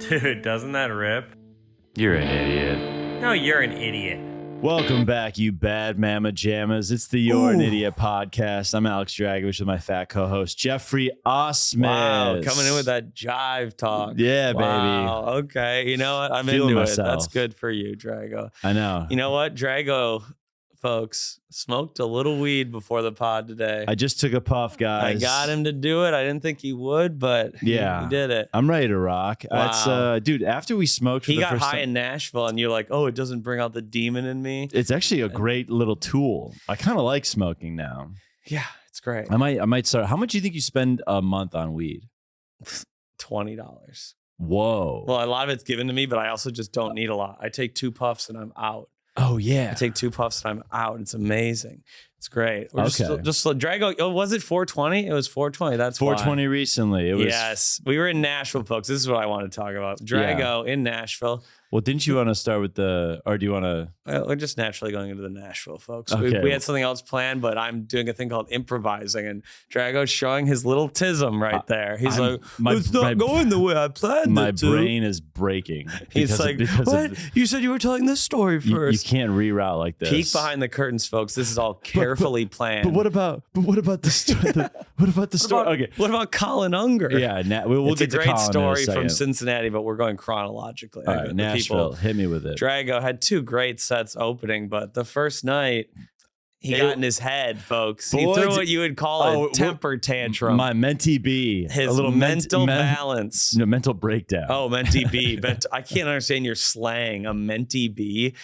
Dude, doesn't that rip? You're an idiot. No, you're an idiot. Welcome back, you bad mama jammas. It's the You're an Idiot podcast. I'm Alex Dragovich with my fat co-host, Jeffrey Osmus. Wow, coming in with that jive talk. Yeah, wow, baby. Okay, you know what? I'm Feeling into myself. it. That's good for you, Drago. I know. You know what? Drago, folks, smoked a little weed before the pod today. I just took a puff, guys. I got him to do it. I didn't think he would, but Yeah. he did it. I'm ready to rock. Wow. It's, dude, after we smoked for He the got first high time, in Nashville, and you're like, oh, it doesn't bring out the demon in me. it's actually a great little tool. I kind of like smoking now. Yeah, it's great. I might start. How much do you think you spend a month on weed? $20. Whoa. Well, a lot of it's given to me, but I also just don't need a lot. I take 2 puffs and I'm out. Oh, yeah. I take 2 puffs and I'm out. It's amazing. It's great. We're Okay. just Drago. Oh, was it 420? It was 420. That's 420 recently. It was. Yes. We were in Nashville, folks. This is what I want to talk about. Drago in Nashville. Well, didn't you want to start with or do you want to? We're just naturally going into the Nashville, folks. Okay. We had something else planned, but I'm doing a thing called improvising, and Drago's showing his little tism right there. He's like, it's not going the way I planned My it to. brain is breaking. He's like, what? You said you were telling this story You first. can't reroute like this. Peek behind the curtains, folks. This is all carefully planned. But what about the story? What about the story? Okay. What about Colin Unger? Yeah, we'll It's get a to great Colin in a story from second. Cincinnati, but we're going chronologically. All right, Nashville. Hit me with it. Drago had 2 great sets opening, but the first night he got in his head, folks. He threw what you would call a temper tantrum. My mentee B. His a little mental balance. No, mental breakdown. Oh, mentee B. I can't understand your slang. A mentee B.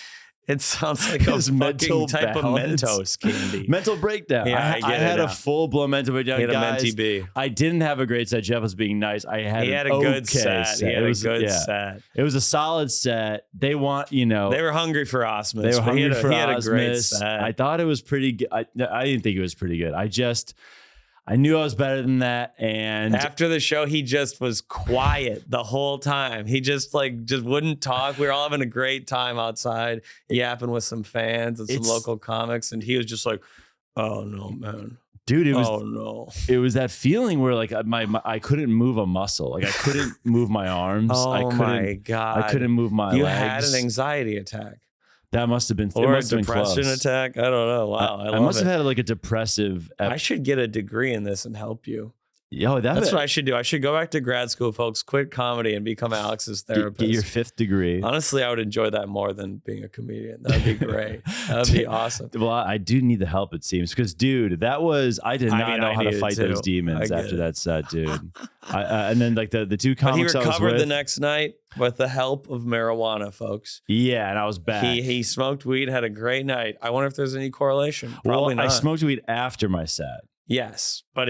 It sounds like a His fucking mental type balance. of Mentos candy. Mental breakdown. Yeah, I had a full-blown mental breakdown. He had a Guys, mentee B. I didn't have a great set. Jeff was being nice. He had a good set. He had a good set. It was a solid set. They want, They were hungry for Osmus. They were hungry for He had a great Osmus. set. I thought it was pretty good. I didn't think it was pretty good. I knew I was better than that. And after the show, he just was quiet the whole time. He just wouldn't talk. We were all having a great time outside, yapping with some fans and some local comics. And he was just like, oh no, man. Dude, it was that feeling where like I couldn't move a muscle. Like I couldn't move my arms. Oh my God. I couldn't move my legs. You had an anxiety attack. That must have been, or a depression attack. I don't know. Wow, I must have had like a depressive. I should get a degree in this and help you. Yo, that's what I should do. I should go back to grad school, folks. Quit comedy and become Alex's therapist. Get your 5th degree. Honestly, I would enjoy that more than being a comedian. That'd be great. That'd be awesome. Well, I do need the help, it seems, because dude, I did not know how to fight those demons after that set, dude. And then like the 2 comics but he recovered I was with, the next night with the help of marijuana, folks. Yeah, and I was back. He smoked weed, had a great night. I wonder if there's any correlation. Probably not. I smoked weed after my set. Yes, but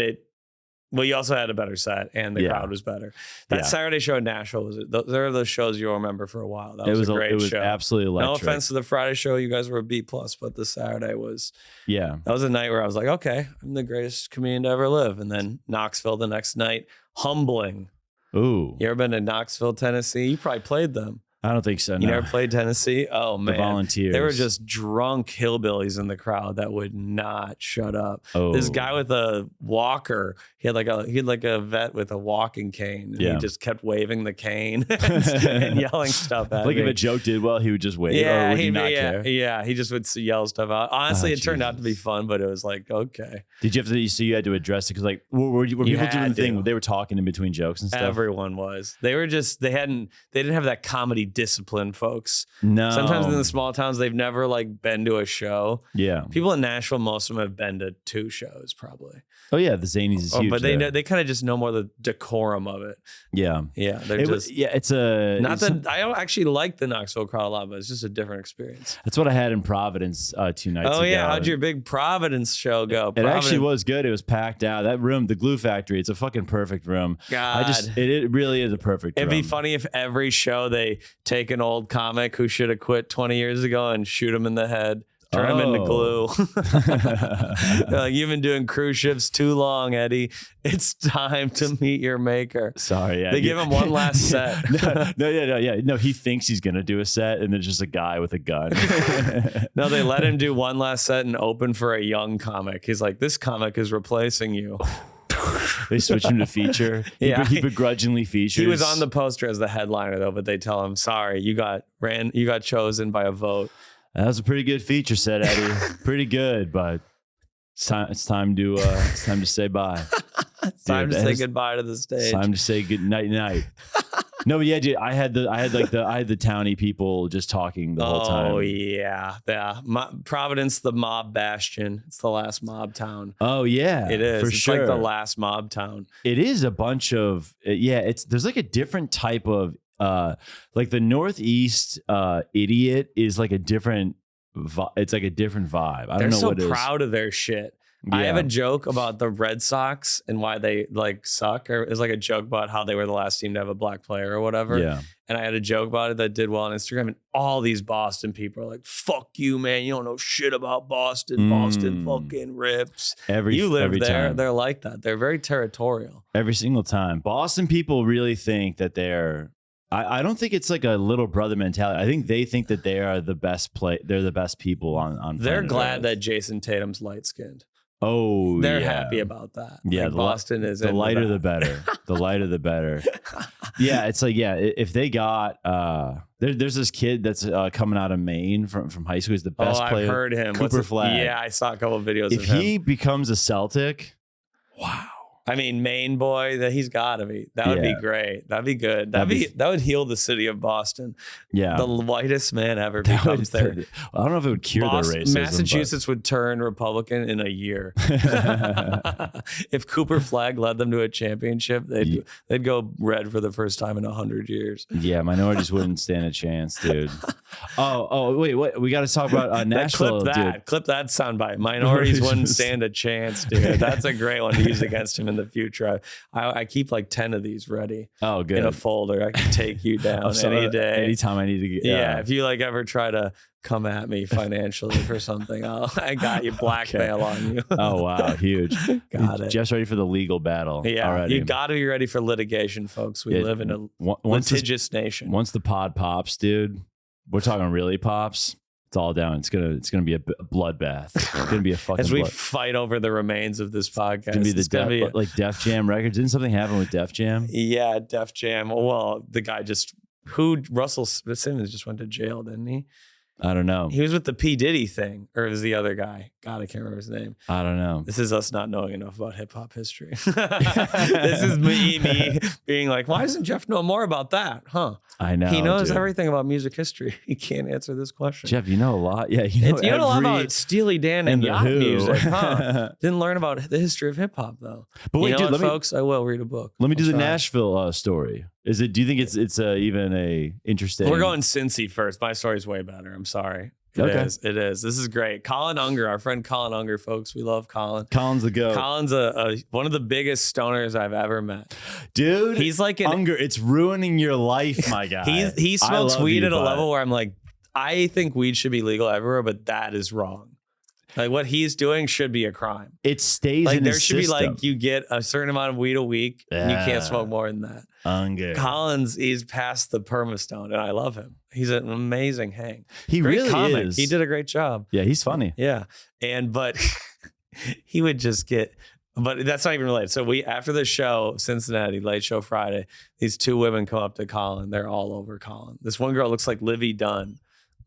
well, you also had a better set, and the crowd was better. That Saturday show in Nashville there are those shows you'll remember for a while. That was a great show. It was absolutely electric. No offense to the Friday show, you guys were a B+, but the Saturday was. Yeah, that was a night where I was like, okay, I'm the greatest comedian to ever live. And then Knoxville the next night, humbling. Ooh, you ever been to Knoxville, Tennessee? You probably played them. I don't think so. You never played Tennessee? Oh man, the Volunteers. They were just drunk hillbillies in the crowd that would not shut up. Oh. This guy with a walker, he had like a vet with a walking cane. And he just kept waving the cane and yelling stuff at me. If a joke did well, he would just wave. Yeah, or would he not care? Yeah, he just would yell stuff out. Honestly, it turned out to be fun, but it was like, okay. Did you have to? So you had to address it because like were people doing the thing? They were talking in between jokes and stuff. Everyone was. They were just. They didn't have that comedy discipline, folks. No. Sometimes in the small towns, they've never like been to a show. Yeah. People in Nashville, most of them have been to 2 shows probably. Oh yeah, the Zanies is huge. But they kind of just know more the decorum of it. Yeah. Yeah. It's a. I don't actually like the Knoxville crowd a lot, but it's just a different experience. That's what I had in Providence 2 nights ago. Oh yeah, how'd your big Providence show go? It actually was good. It was packed out. That room, the Glue Factory, it's a fucking perfect room. God. It really is a perfect room. It'd be funny if every show they take an old comic who should have quit 20 years ago and shoot him in the head. Turn him into glue. Like, you've been doing cruise ships too long, Eddie. It's time to meet your maker. Sorry. Yeah, they give him one last set. No, he thinks he's going to do a set, and there's just a guy with a gun. No, they let him do one last set and open for a young comic. He's like, this comic is replacing you. They switch him to feature. He begrudgingly features. He was on the poster as the headliner though, but they tell him, sorry, you got chosen by a vote. That was a pretty good feature, said Eddie. Pretty good, but it's time to say bye. It's time to say goodbye to the stage. It's time to say good night. No, but yeah, dude, I had the townie people just talking the whole time. Oh yeah. Providence, the mob bastion. It's the last mob town. Oh yeah, it is. It's like the last mob town. It is a bunch of there's like a different type of like the Northeast idiot is like a different. It's like a different vibe. I don't know what it is. They're so proud of their shit. Yeah. I have a joke about the Red Sox and why they like suck. Or it's like a joke about how they were the last team to have a black player or whatever. Yeah. And I had a joke about it that did well on Instagram. And all these Boston people are like, "Fuck you, man! You don't know shit about Boston. Boston fucking rips." You live there. Time. They're like that. They're very territorial. Every single time. Boston people really think that they're. I don't think it's like a little brother mentality. I think they think that they are the best They're the best people on. They're glad that Jason Tatum's light skinned. Oh, they're happy about that. Yeah, like Boston is the lighter the better. The lighter the better. Yeah, it's like if they got there's this kid that's coming out of Maine from high school. He's the best player. I've heard him. Cooper Flag. Yeah, I saw a couple of videos. If of him. he becomes a Celtic, wow. I mean, Maine boy, that he's got to be. That would be great. That'd be good. That would heal the city of Boston. Yeah, the whitest man ever becomes there. I don't know if it would cure their racism. Massachusetts would turn Republican in a year. If Cooper Flag led them to a championship, they'd go red for the first time in 100 years. Yeah, minorities wouldn't stand a chance, dude. Oh, wait, we got to talk about Nashville. Clip that soundbite. Minorities wouldn't stand a chance, dude. That's a great one to use against him in the future. I keep like 10 of these ready. Oh, good. In a folder. I can take you down any day. Anytime I need to get. Yeah, if you like ever try to come at me financially for something, I got you. Blackmail on you. Oh, wow. Huge. Got it. Just ready for the legal battle. Yeah, already. You got to be ready for litigation, folks. We live in a litigious nation. Once the pod pops, dude, we're talking really pops. It's all down. It's gonna be a bloodbath. It's gonna be a fucking. As we fight over the remains of this podcast, it's gonna be like Def Jam Records. Didn't something happen with Def Jam? Yeah, Def Jam. Well, the guy Russell Simmons just went to jail, didn't he? I don't know. He was with the P. Diddy thing, or it was the other guy. God, I can't remember his name. I don't know. This is us not knowing enough about hip hop history. This is me being like, why doesn't Jeff know more about that? Huh? I know. He knows everything about music history. He can't answer this question. Jeff, you know a lot. Yeah, you know a lot about Steely Dan and yacht music. Huh? Didn't learn about the history of hip hop though. But wait, dude, folks, I will read a book. Let me do the Nashville story. Is it? Do you think it's even a interesting? We're going Cincy first. My story's way better. I'm sorry. It is. This is great. Colin Unger, our friend Colin Unger, folks. We love Colin. Colin's the goat. Colin's one of the biggest stoners I've ever met. Dude, he's like Unger. It's ruining your life, my guy. He smokes weed at a level where I'm like, I think weed should be legal everywhere, but that is wrong. Like what he's doing should be a crime. It stays like in there his should system. be like you get a certain amount of weed a week. And you can't smoke more than that. Unger. Collins, he's past the permastone, and I love him. He's an amazing hang. He great really comic. is. He did a great job. Yeah, he's funny. Yeah, but he would just get. But that's not even related. So after the show, Cincinnati, late show Friday, these two women come up to Colin. They're all over Colin. This one girl looks like Livy Dunn,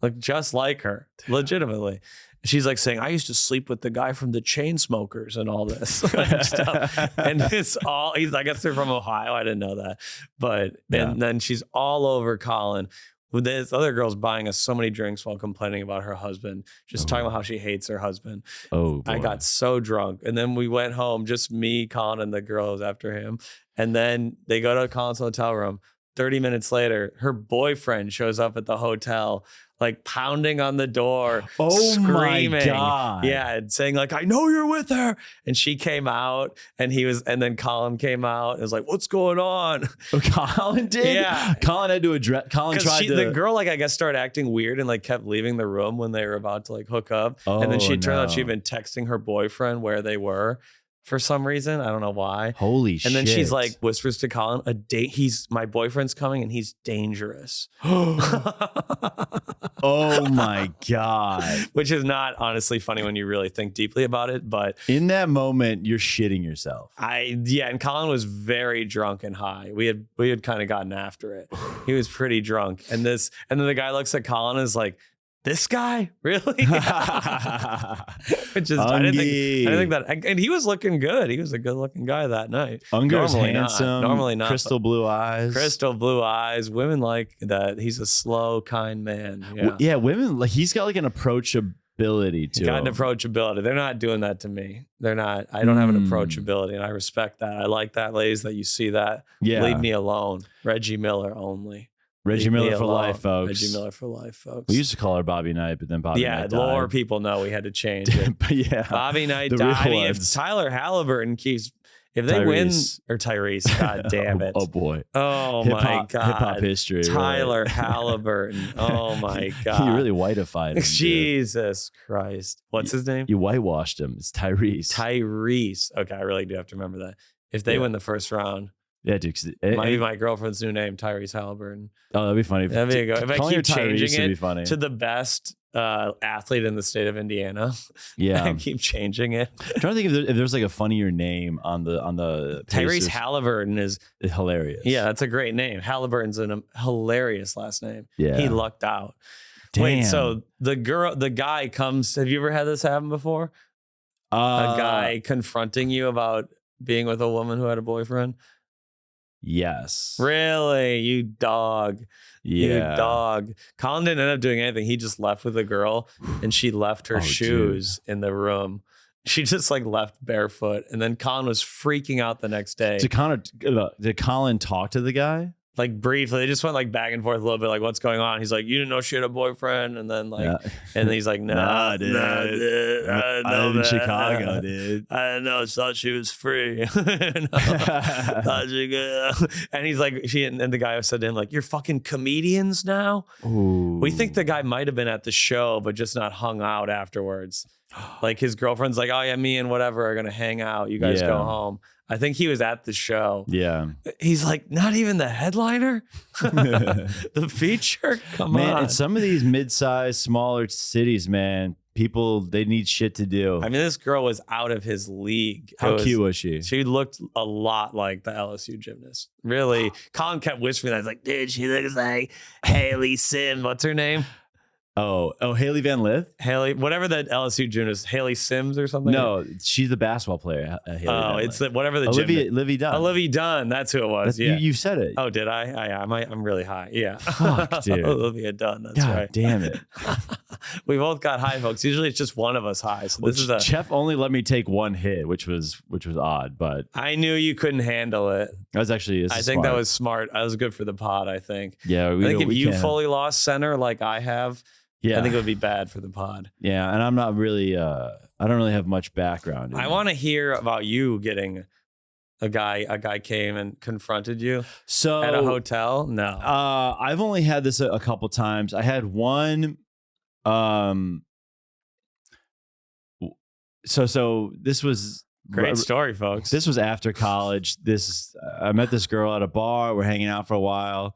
like just like her, legitimately. She's like saying, I used to sleep with the guy from the Chainsmokers and all this stuff. And it's all, I guess they're from Ohio. I didn't know that. But and then she's all over Colin. With this other girl's buying us so many drinks while complaining about her husband, just talking about how she hates her husband. Oh, boy. I got so drunk. And then we went home, just me, Colin, and the girls after him. And then they go to Colin's hotel room. 30 minutes later, her boyfriend shows up at the hotel, like pounding on the door, screaming. My God. Yeah, and saying like, I know you're with her. And she came out and then Colin came out and was like, what's going on? Oh, Colin did? Yeah. Colin had to address, the girl, like, I guess started acting weird and like kept leaving the room when they were about to like hook up. And then she turned out she'd been texting her boyfriend where they were for some reason. I don't know why. Holy shit. And then she's like, whispers to Colin, my boyfriend's coming and he's dangerous. Oh my God. Which is not honestly funny when you really think deeply about it. But in that moment, you're shitting yourself. And Colin was very drunk and high. We had kind of gotten after it. He was pretty drunk. And then the guy looks at Colin and is like, this guy? Really? Which is, I didn't think that. And he was looking good. He was a good looking guy that night. Unger's handsome. Normally not. Crystal blue eyes. Women like that. He's a slow, kind man. Yeah, women, like he's got like an approachability to him. Got an approachability. They're not doing that to me. They're not. I don't have an approachability, and I respect that. I like that, ladies, that you see that. Yeah. Leave me alone. Reggie Miller only. Reggie Miller for life, folks. Reggie Miller for life, folks. We used to call her Bobby Knight, but then Bobby Knight died. More people know we had to change it. But yeah, Bobby Knight died. I mean, if Tyler Halliburton keeps, if they win, or Tyrese, God damn it. Oh boy. Oh my God. Hip hop history. Tyler Halliburton. Oh my God. You really whiteified him. Jesus Christ. What's his name? You whitewashed him. It's Tyrese. Tyrese. Okay, I really do have to remember that. If they win the first round. Yeah, dude. Might be my girlfriend's new name, Tyrese Halliburton. Oh, that'd be funny. There you go. If I keep changing it funny. to the best athlete in the state of Indiana, yeah, I keep changing it. I'm trying to think if there's like a funnier name on the Tyrese Halliburton is hilarious. Yeah, that's a great name. Halliburton's a hilarious last name. Yeah, he lucked out. Damn. Wait, so the guy comes. Have you ever had this happen before? A guy confronting you about being with a woman who had a boyfriend? Yes. Really? You dog. Yeah. You dog. Colin didn't end up doing anything. He just left with a girl and she left her shoes in the room. She just like left barefoot. And then Colin was freaking out the next day. Did Colin talk to the guy? Like briefly, they just went like back and forth a little bit, like what's going on. He's like, you didn't know she had a boyfriend, and then like, and he's like, nah, dude, I live in Chicago, dude. I didn't know, thought she was free. Thought she could. And he's like, and the guy said to him like, you're fucking comedians now. Ooh. We think the guy might have been at the show, but just not hung out afterwards. Like his girlfriend's like, oh yeah, me and whatever are gonna hang out. You guys go home. I think he was at the show. Yeah. He's like, not even the headliner? The feature? Come on. Man, in some of these mid-sized, smaller cities, man, people, they need shit to do. I mean, this girl was out of his league. How cute was she? She looked a lot like the LSU gymnast. Really. Colin kept whispering that. I was like, dude, she looks like Haley Sims. What's her name? Oh, Haley Van Lith? Haley, whatever that LSU gymnast, Haley Sims or something? No, she's the basketball player. Haley it's whatever the Olivia Dunn. Olivia Dunn, that's who it was. You said it. Oh, did I? I'm really high. Yeah. Fuck, dude. Olivia Dunn, that's God right. Damn it. We both got high, folks. Usually it's just one of us high. So this is Jeff only let me take one hit, which was odd, but I knew you couldn't handle it. That was actually I think that was smart. That was good for the pod, I think. Yeah, I think if you fully lost center like I have, yeah, I think it would be bad for the pod. Yeah, and I'm not really I don't really have much background. I want to hear about you getting a guy came and confronted you at a hotel. No. I've only had this a couple times. I had one so this was great story, folks. This was after college. I met this girl at a bar. We're hanging out for a while.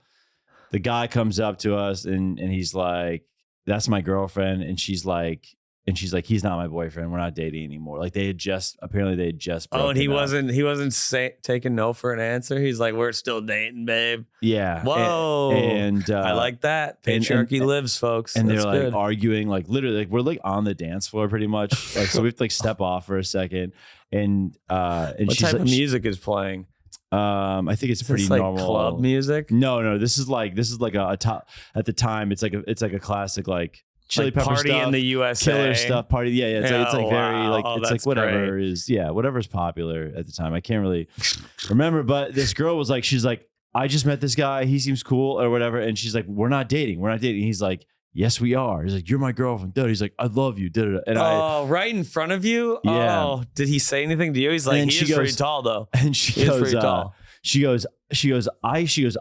The guy comes up to us and he's like, that's my girlfriend. And she's like, he's not my boyfriend. We're not dating anymore. Like they had just Oh, and he wasn't taking no for an answer. He's like, we're still dating, babe. Yeah. Whoa. And I like that. Patriarchy lives, folks. And that's they're like good. arguing, like literally, like we're like on the dance floor pretty much. Like so we have to like step off for a second. And what she's type like, of music is playing? I think it's pretty like normal club music. No, this is like a top at the time. It's like a classic like Chili like Pepper party stuff, in the USA, killer stuff, party. Yeah. It's like very like it's like whatever great. is whatever's popular at the time. I can't really remember, but this girl was like, she's like, I just met this guy. He seems cool or whatever, and she's like, we're not dating. He's like, yes, we are. He's like, you're my girlfriend. Dude. He's like, I love you. And right in front of you. Yeah. Oh, did he say anything to you? He's like, he is pretty tall though. And she goes, pretty tall. She goes,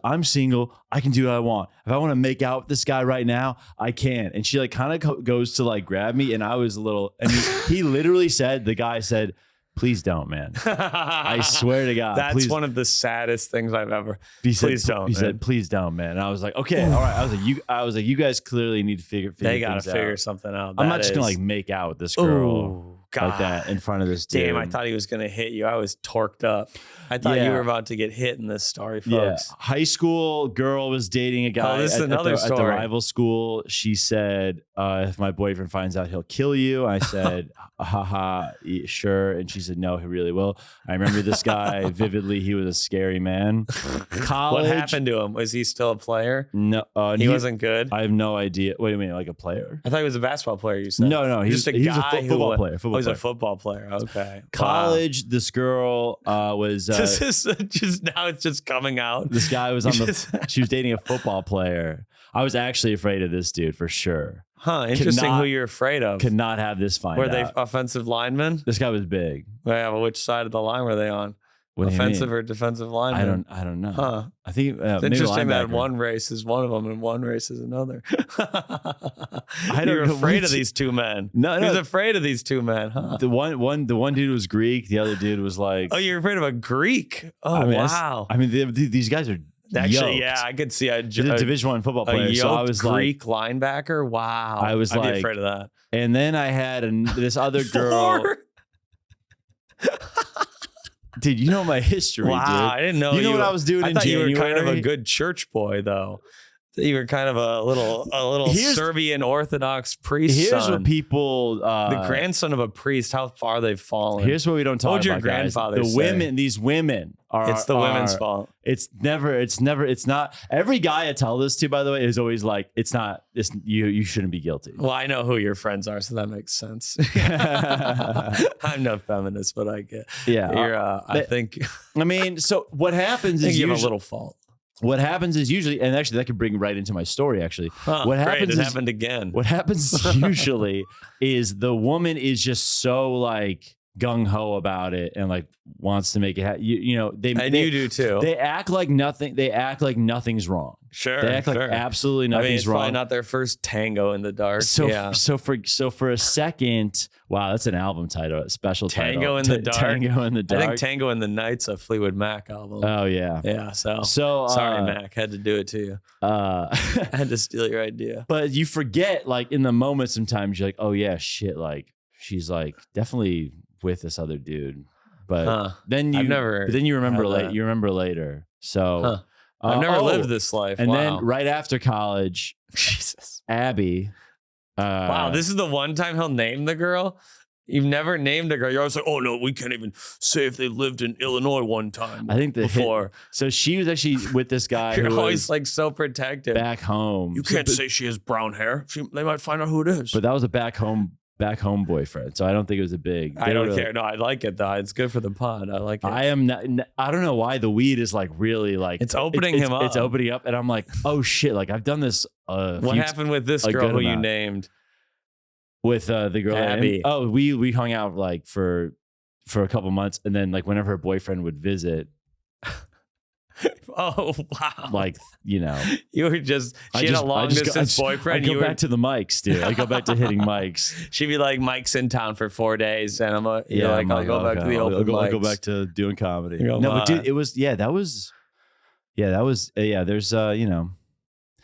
I'm single. I can do what I want. If I want to make out with this guy right now, I can. And she like kind of goes to like grab me. And I was a little, and he literally said, the guy said, please don't, man. I swear to God. That's please. one of the saddest things I've ever. Please don't. He said, please don't, man. And I was like, okay, all right. I was like, you guys clearly need to figure They got to things figure out. something out. I'm not just gonna like make out with this girl like that in front of this dude. Damn, I thought he was gonna hit you. I was torqued up. I thought you were about to get hit in this story, folks. Yeah. High school girl was dating a guy this is another at the story. rival school. She said, if my boyfriend finds out, he'll kill you. I said, haha, sure. And she said, no, he really will. I remember this guy vividly. He was a scary man. College. What happened to him? Was he still a player? No, he wasn't good. I have no idea. Wait a minute, like a player? I thought he was a basketball player. You said no. He's just a guy. He's a football player. He's a football player. Okay. College. Wow. This girl was. This is just now. It's just coming out. This guy was on the. She was dating a football player. I was actually afraid of this dude for sure. Huh? Interesting. Who you're afraid of? Could not have this find. Were they offensive linemen? This guy was big. Yeah, but which side of the line were they on? What offensive or defensive lineman? I don't know. Huh? I think it's interesting that one race is one of them and one race is another. You're afraid of these two men. No, he was afraid of these two men. Huh? The one dude was Greek. The other dude was like. Oh, you're afraid of a Greek? Oh, wow. These guys are. Actually, yoked. yeah, I could see a Division I football player. So I was Greek linebacker. Wow, I'd be afraid of that. And then I had this other girl. Dude, you know my history. Wow, dude. I didn't know. You know what I was doing in January? You were kind of a good church boy, though. You were kind of a little Serbian Orthodox priest. Here's son. what people. The grandson of a priest. How far they've fallen. Here's what we don't talk what would about. Your grandfather guys. say? These women are. It's the women's fault. It's not. Every guy I tell this to, by the way, is always like, it's not. You shouldn't be guilty. Well, I know who your friends are, so that makes sense. I'm no feminist, but I get. Yeah, you're. I think. I mean, so what happens is you have a little fault. What happens is usually, and actually that could bring right into my story. Actually, what happens? It happened again. What happens usually is the woman is just so like gung ho about it and like wants to make it happen. You know, they you do too. They act like nothing. They act like nothing's wrong. Sure, they act like absolutely nothing's it's wrong. Probably not their first tango in the dark. So for a second, wow, that's an album title, a special Tango title. in the Dark. Tango in the Dark. I think Tango in the Night's a Fleetwood Mac album. Oh yeah, yeah. So sorry, Mac, had to do it to you. I had to steal your idea. But you forget, like in the moment, sometimes you're like, oh yeah, shit, like she's like definitely with this other dude. But then you remember you remember later. So. I've never lived this life. And then right after college, Jesus, Abby. Wow, this is the one time he'll name the girl. You've never named a girl. You're always like, oh no, we can't even say if they lived in Illinois one time. I think before. So she was actually with this guy. You're who always was like so protective. Back home. You can't say she has brown hair. They might find out who it is. But that was a back home boyfriend, so I don't think it was a big. I don't care. No, I like it though. It's good for the pod. I like it. I am not. I don't know why the weed is like really like it's opening him up. It's opening up, and I'm like, oh shit! Like I've done this. What happened with this girl who you named? With the girl Abby. Oh, we hung out like for a couple months, and then like whenever her boyfriend would visit. Oh wow! Like you know, you were just she had a long distance boyfriend. I go back to the mics, dude. I go back to hitting mics. She'd be like, "Mike's in town for 4 days," and I'll go back to the open mics. I'll go back to doing comedy. But dude, it was there's you know.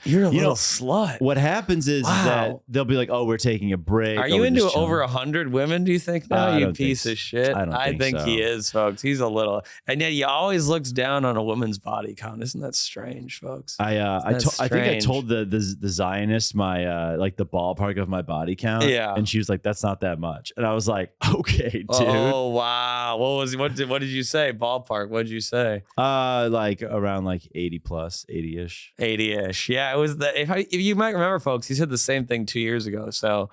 You're a little slut. What happens is that they'll be like, "Oh, we're taking a break." Are you into over 100 women? Do you think now? You piece of shit. I think he is, folks. He's a little, and yet he always looks down on a woman's body count. Isn't that strange, folks? I think I told the Zionist my like the ballpark of my body count. Yeah, and she was like, "That's not that much," and I was like, "Okay, dude." Oh wow, what did you say? Ballpark? What did you say? Like around like 80-ish. 80-ish. Yeah. It was if you might remember, folks, he said the same thing 2 years ago. So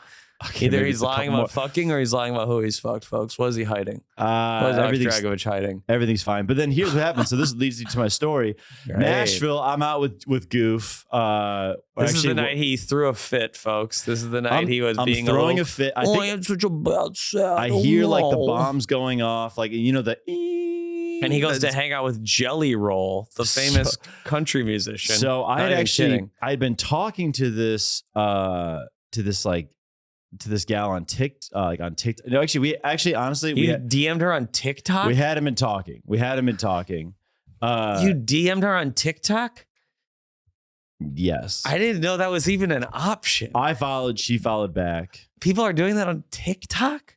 either he's lying about fucking or he's lying about who he's fucked, folks. What is he hiding? What is Alex Dragovich hiding? Everything's fine. But then here's what happened. So this leads you to my story. Great. Nashville, I'm out with Goof. This is the night he threw a fit, folks. This is the night he was being throwing a fit. I had such a bad set. I hear like the bombs going off, like you know the. And he goes to hang out with Jelly Roll, the famous country musician. So I'd been talking to this like to this gal on TikTok, No, actually, honestly, You DM'd her on TikTok? we had him in talking. You DM'd her on TikTok? Yes. I didn't know that was even an option. I followed, she followed back. People are doing that on TikTok?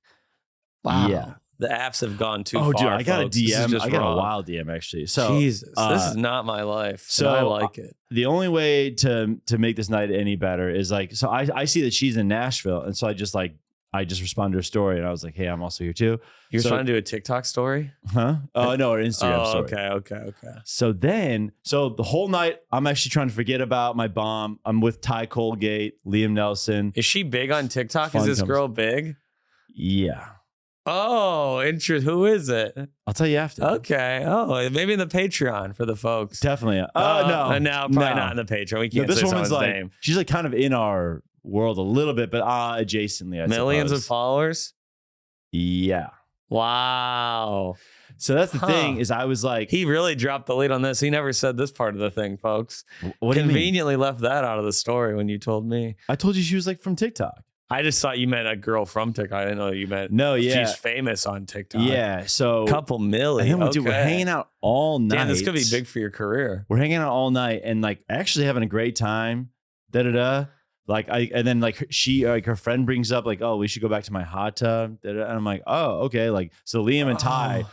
Wow. Yeah. The apps have gone too far. Oh, dude, I got folks. a This is DM. just I got wrong. a wild DM actually. So Jesus, this is not my life. so I like it. the only way to make this night any better is like, so I see that she's in Nashville, and so I just responded to her story, and I was like, hey, I'm also here too. You're so, trying to do a TikTok story? Huh? Oh no, her Instagram story. Okay. So the whole night I'm actually trying to forget about my bomb. I'm with Ty Colgate, Liam Nelson. Is she big on TikTok? Fun Is this comes- girl big? Yeah. Oh, interesting. Who is it? I'll tell you after. Okay. Oh, maybe in the Patreon for the folks. Definitely. No. No, probably not in the Patreon. We No, can't this say woman's someone's like, name. she's like kind of in our world a little bit, but adjacently, I Millions of suppose. followers? Yeah. Wow. So that's the thing is I was like, He really dropped the lead on this. He never said this part of the thing, folks. what do you mean? Conveniently left that out of the story when you told me. I told you she was like from TikTok. I just thought you meant a girl from TikTok. I didn't know you meant No, yeah. she's famous on TikTok. Yeah. So Couple million. and then we're hanging out all night. Damn, this could be big for your career. We're hanging out all night and like actually having a great time. Like and then like her friend brings up like, oh, we should go back to my hot tub. And I'm like, oh, okay. Like, so Liam and Ty,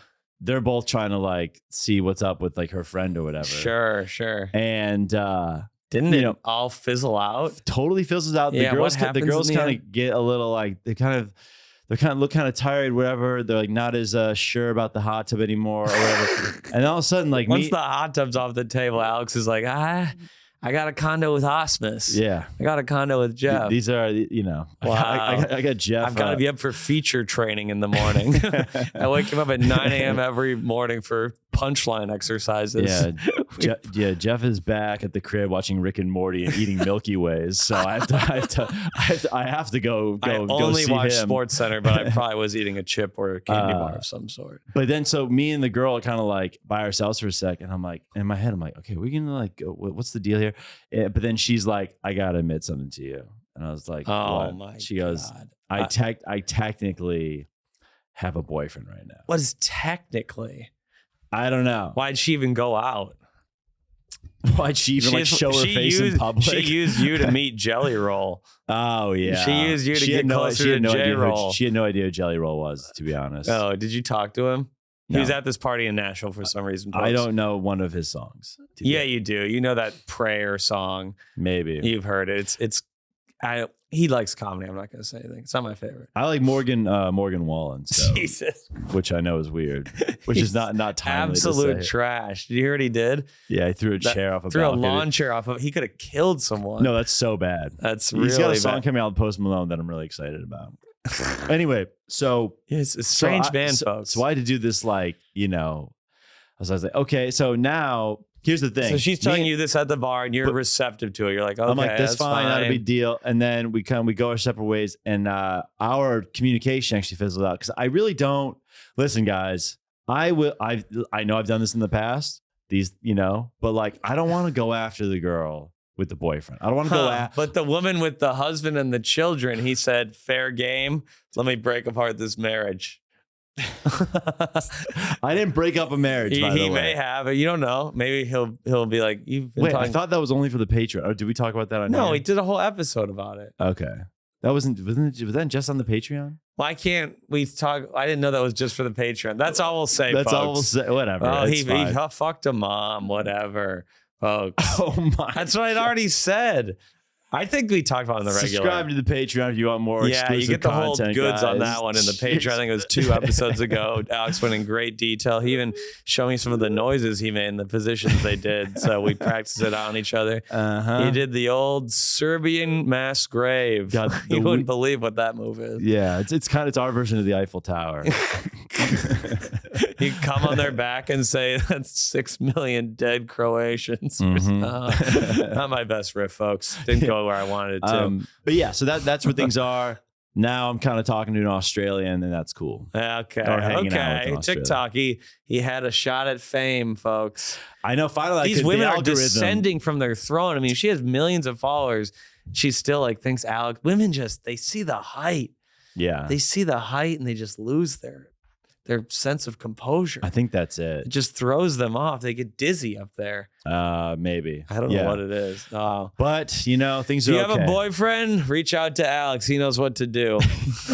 they're both trying to like see what's up with like her friend or whatever. Sure. And Didn't it all fizzle out? totally fizzles out. Yeah, The girls, what happens the girls in the kind of get a little like they kind of look kind of tired, whatever. They're like not as sure about the hot tub anymore or whatever. And all of a sudden, like Once the hot tub's off the table, Alex is like, I got a condo with Osmus. yeah, I got a condo with Jeff. these are Wow. I got Jeff. I've got to be up for feature training in the morning. I wake him up at 9 a.m. every morning for punchline exercises. Yeah, Jeff is back at the crib watching Rick and Morty and eating Milky Ways. So I have to go. I go only see watch him. Sports Center, but I probably was eating a chip or a candy bar of some sort. But then, so me and the girl are kind of like by ourselves for a second. I'm like, in my head, I'm like, okay, we're gonna like, go, what's the deal here? But then she's like, I gotta admit something to you, and I was like, Oh what? my She goes, God. I technically have a boyfriend right now. What is technically? I don't know. Why'd she even go out? Why'd she even like show her face in public? She used you to meet Jelly Roll. Oh yeah, She used you to get closer to J-Roll. She had no idea who Jelly Roll was, to be honest. Oh, did you talk to him? He No. was at this party in Nashville for some reason. Folks. I don't know one of his songs. Yeah, you do. You know that prayer song. Maybe. You've heard it. He likes comedy. I'm not going to say anything. It's not my favorite. I like Morgan Wallen, so, Jesus. which I know is weird, which is not timely Absolute to say. trash. Did you hear what he did? Yeah, he threw a chair off a Threw a balcony. lawn chair off of. He could have killed someone. No, that's so bad. That's He's really got a song bad. coming out with Post Malone that I'm really excited about. Anyway, so He's a strange man, so, folks. So I had to do this, like, I was like, okay, so now here's the thing. So she's telling you this at the bar, and you're receptive to it. You're like, okay, I'm like, that's fine, not a big deal. And then we go our separate ways, and our communication actually fizzled out because I really don't listen, guys. I know I've done this in the past. But like, I don't want to go after the girl with the boyfriend. I don't want to go after. But the woman with the husband and the children, he said, fair game. Let me break apart this marriage. I didn't break up a marriage. by the He way. may have. You don't know. Maybe he'll be like, you've been Wait, talking. I thought that was only for the Patreon. Or did we talk about that on No, here? he did a whole episode about it. Okay. That was that just on the Patreon? Why can't we talk? I didn't know that was just for the Patreon. That's all we'll say, That's folks. all we'll say. Whatever. Oh, It's he fine. fucked a mom, whatever, folks. Oh my. That's what I'd already said. I think we talked about it in the regular. Subscribe to the Patreon if you want more Yeah, exclusive you get the whole content, goods on guys. that one in the Patreon. I think it was 2 episodes ago. Alex went in great detail. He even showed me some of the noises he made and the positions they did. So we practiced it on each other. Uh-huh. He did the old Serbian mass grave. God, You wouldn't believe what that move is. Yeah, it's our version of the Eiffel Tower. You come on their back and say that's 6 million dead Croatians. Mhm. Not my best riff, folks. Didn't go where I wanted it to. But yeah, so that's where things are. Now I'm kind of talking to an Australian, and that's cool. Okay. Or hanging out with an Australian. TikTok. He had a shot at fame, folks. I know. Finally, these women are descending from their throne. I mean, she has millions of followers. She still like thinks Alex. Women they see the height. Yeah. They see the height and they just lose their sense of composure. I think that's it. It just throws them off. They get dizzy up there. Maybe. I don't know what it is. Oh. But, you know, things Do are you have a boyfriend? Reach out to Alex. He knows what to do.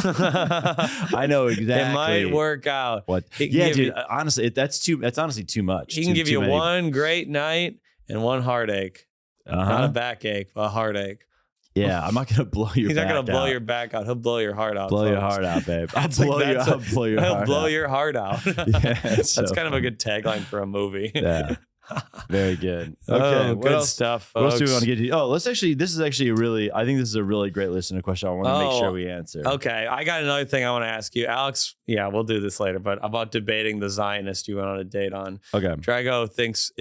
I know exactly. It might work out. What? Yeah, dude. Honestly, that's honestly too much. He can give you one great night and one heartache. Not a backache, but a heartache. Yeah, I'm not gonna blow your. He's not gonna blow out. your back out. He'll blow your heart out. Blow folks. your heart out, babe. I'll That's blow like, you. I'll blow your He'll heart. blow out. your heart out. Yeah, that's so kind of a good tagline for a movie. Yeah, very good. Okay, good else, stuff. Folks. What else do we want to get to? Oh, let's actually. This is actually a really. I think this is a really great listener question. I want to make sure we answer. Okay, I got another thing I want to ask you, Alex. Yeah, we'll do this later. But about debating the Zionist you went on a date on. Okay, Drago thinks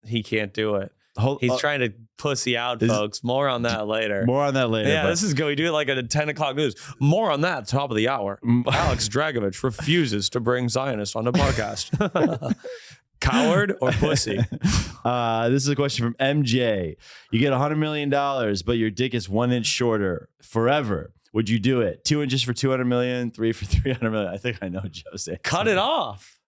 he can't do it. He's trying to pussy out, folks. More on that later. More on that later. Yeah, this is good. We do it like at a 10 o'clock news. More on that, top of the hour. Alex Dragovich refuses to bring Zionist on the podcast. Coward or pussy? This is a question from MJ. You get $100 million, but your dick is 1 inch shorter forever. Would you do it? 2 inches for 200 million, 3 for 300 million. I think I know Jose. Cut it off.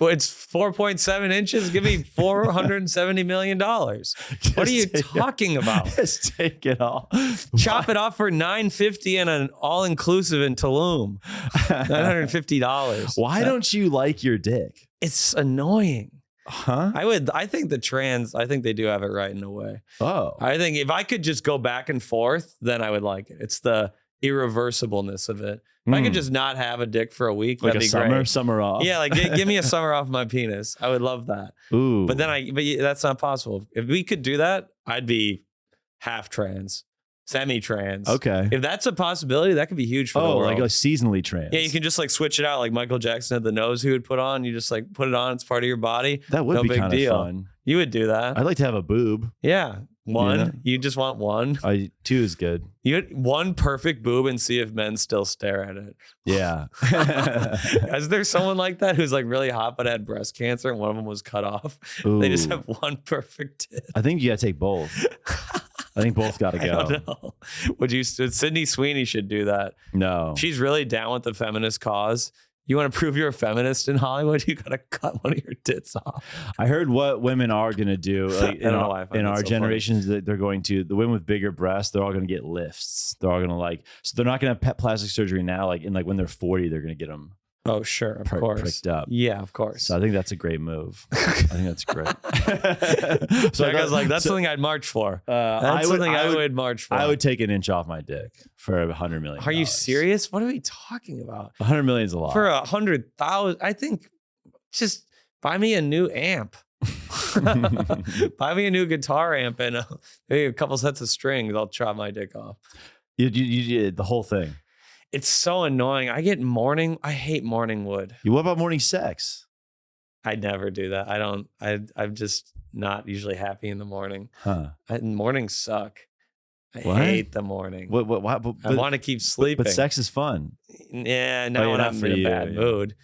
It's 4.7 inches. Give me $470 million. What are you talking about? Just take it all. Chop it off for $950 and an all-inclusive in Tulum. $950. Why don't you like your dick? It's annoying. Huh? I think they do have it right in a way. Oh. I think if I could just go back and forth, then I would like it. It's the irreversibleness of it. If I could just not have a dick for a week, like that'd a be great. Summer off. Yeah, like give me a summer off my penis. I would love that. Ooh. But that's not possible. If we could do that, I'd be half trans, semi-trans. Okay. If that's a possibility, that could be huge for the world. like seasonally trans. Yeah, you can just like switch it out, like Michael Jackson had the nose he would put on. You just like put it on; it's part of your body. That would no be big kind of deal. fun. You would do that. I'd like to have a boob. Yeah, one. Yeah. You just want one. 2 is good. You get one perfect boob and see if men still stare at it. Yeah. Is there someone like that who's like really hot but had breast cancer and one of them was cut off? Ooh. They just have one perfect tit. I think you got to take both. I think both got to go. I don't know. Sydney Sweeney should do that. No. She's really down with the feminist cause. You want to prove you're a feminist in Hollywood? You got to cut one of your tits off. I heard what women are going to do like, in our generations. That they're going to, the women with bigger breasts, they're all going to get lifts. They're all going to so they're not going to have plastic surgery now. Like when they're 40, they're going to get them. Oh, sure. Of course. Pricked up. Yeah, of course. So I think that's a great move. I think that's great. So I was like, that's something I'd march for. That's something I would march for. I would take an inch off my dick for $100 million. Are you serious? What are we talking about? 100 million is a lot. For 100,000, I think just buy me a new amp. Buy me a new guitar amp and maybe a couple sets of strings. I'll chop my dick off. You did the whole thing. It's so annoying. I hate morning wood. What about morning sex? I never do that. I'm just not usually happy in the morning. Huh. Mornings suck. I hate the morning. What, I want to keep sleeping. But sex is fun. Yeah, not when I'm in a bad mood.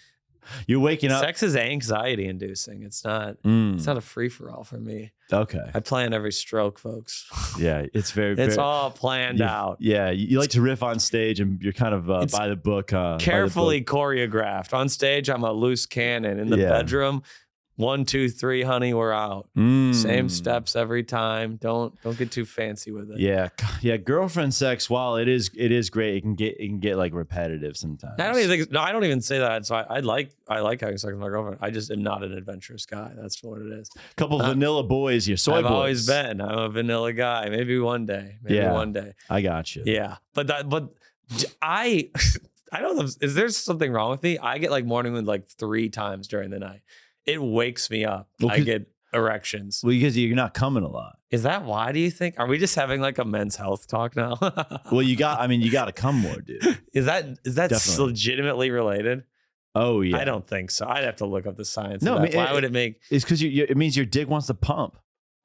You're waking up. Sex is anxiety inducing. It's not a free for all for me. Okay. I plan every stroke, folks. Yeah, it's it's all planned out. Yeah, you like to riff on stage and you're kind of by the book. Carefully choreographed. On stage, I'm a loose cannon. In the bedroom, 1, 2, 3, honey, we're out. Same steps every time. Don't get too fancy with it. Yeah. Girlfriend sex, while it is great, it can get like repetitive sometimes. I don't even say that. So I like having sex with my girlfriend. I just am not an adventurous guy. That's what it is. Couple vanilla boys here. I've always been. I'm a vanilla guy. Maybe one day. One day. I got you. Yeah, but I don't know. Is there something wrong with me? I get like morning wood like 3 times during the night. It wakes me up. I get erections. Well, because you're not coming a lot. Is that why, do you think? Are we just having like a men's health talk now? Well, you got to come more, dude. Is that legitimately related? Oh, yeah. I don't think so. I'd have to look up the science. No, of that. Why would it make? It's because it means your dick wants to pump.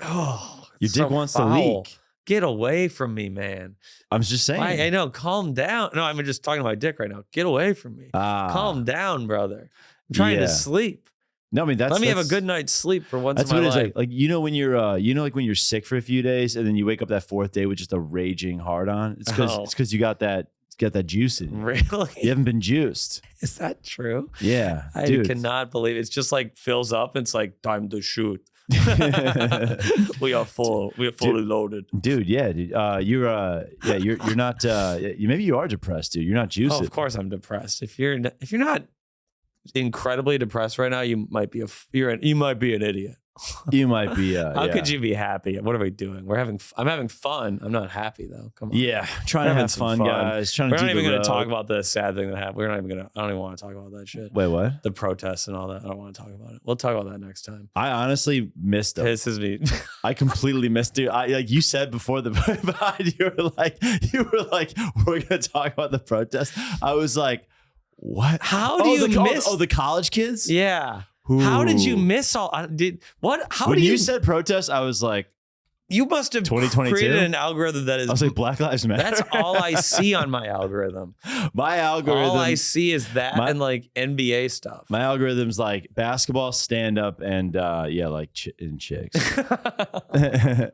Oh, your dick wants to leak. Get away from me, man. I'm just saying. I know. Calm down. No, I'm just talking to my dick right now. Get away from me. Calm down, brother. I'm trying to sleep. No, I mean let me have a good night's sleep for once in my life. Like you know when you're like when you're sick for a few days and then you wake up that 4th day with just a raging hard on. It's because you got that juice in you. Really? You haven't been juiced. Is that true? Yeah. I cannot believe it. It's just like fills up. It's like time to shoot. We are full. We are fully loaded, dude. Yeah, dude. You're not. Maybe you are depressed, dude. You're not juiced. Oh, of course I'm depressed. If you're not incredibly depressed right now, you might be an idiot. You might be. How could you be happy? What are we doing? I'm having fun. I'm not happy though. Come on. Yeah, trying to have fun, guys. We're not even going to talk about the sad thing that happened. We're not even going to. I don't even want to talk about that shit. Wait, what? The protests and all that. I don't want to talk about it. We'll talk about that next time. I honestly missed it. Pisses me. I completely missed it. Like you said before the pod, you were like, we're going to talk about the protests. I was like, what? How do you miss? The college kids? Yeah. Ooh. How did you miss all? When you said protest, I was like, you must have 2022? Created an algorithm that is. I was like, Black Lives Matter. That's all I see on my algorithm. My algorithm. All I see is that and like NBA stuff. My algorithm's like basketball, stand up, and like chicks. That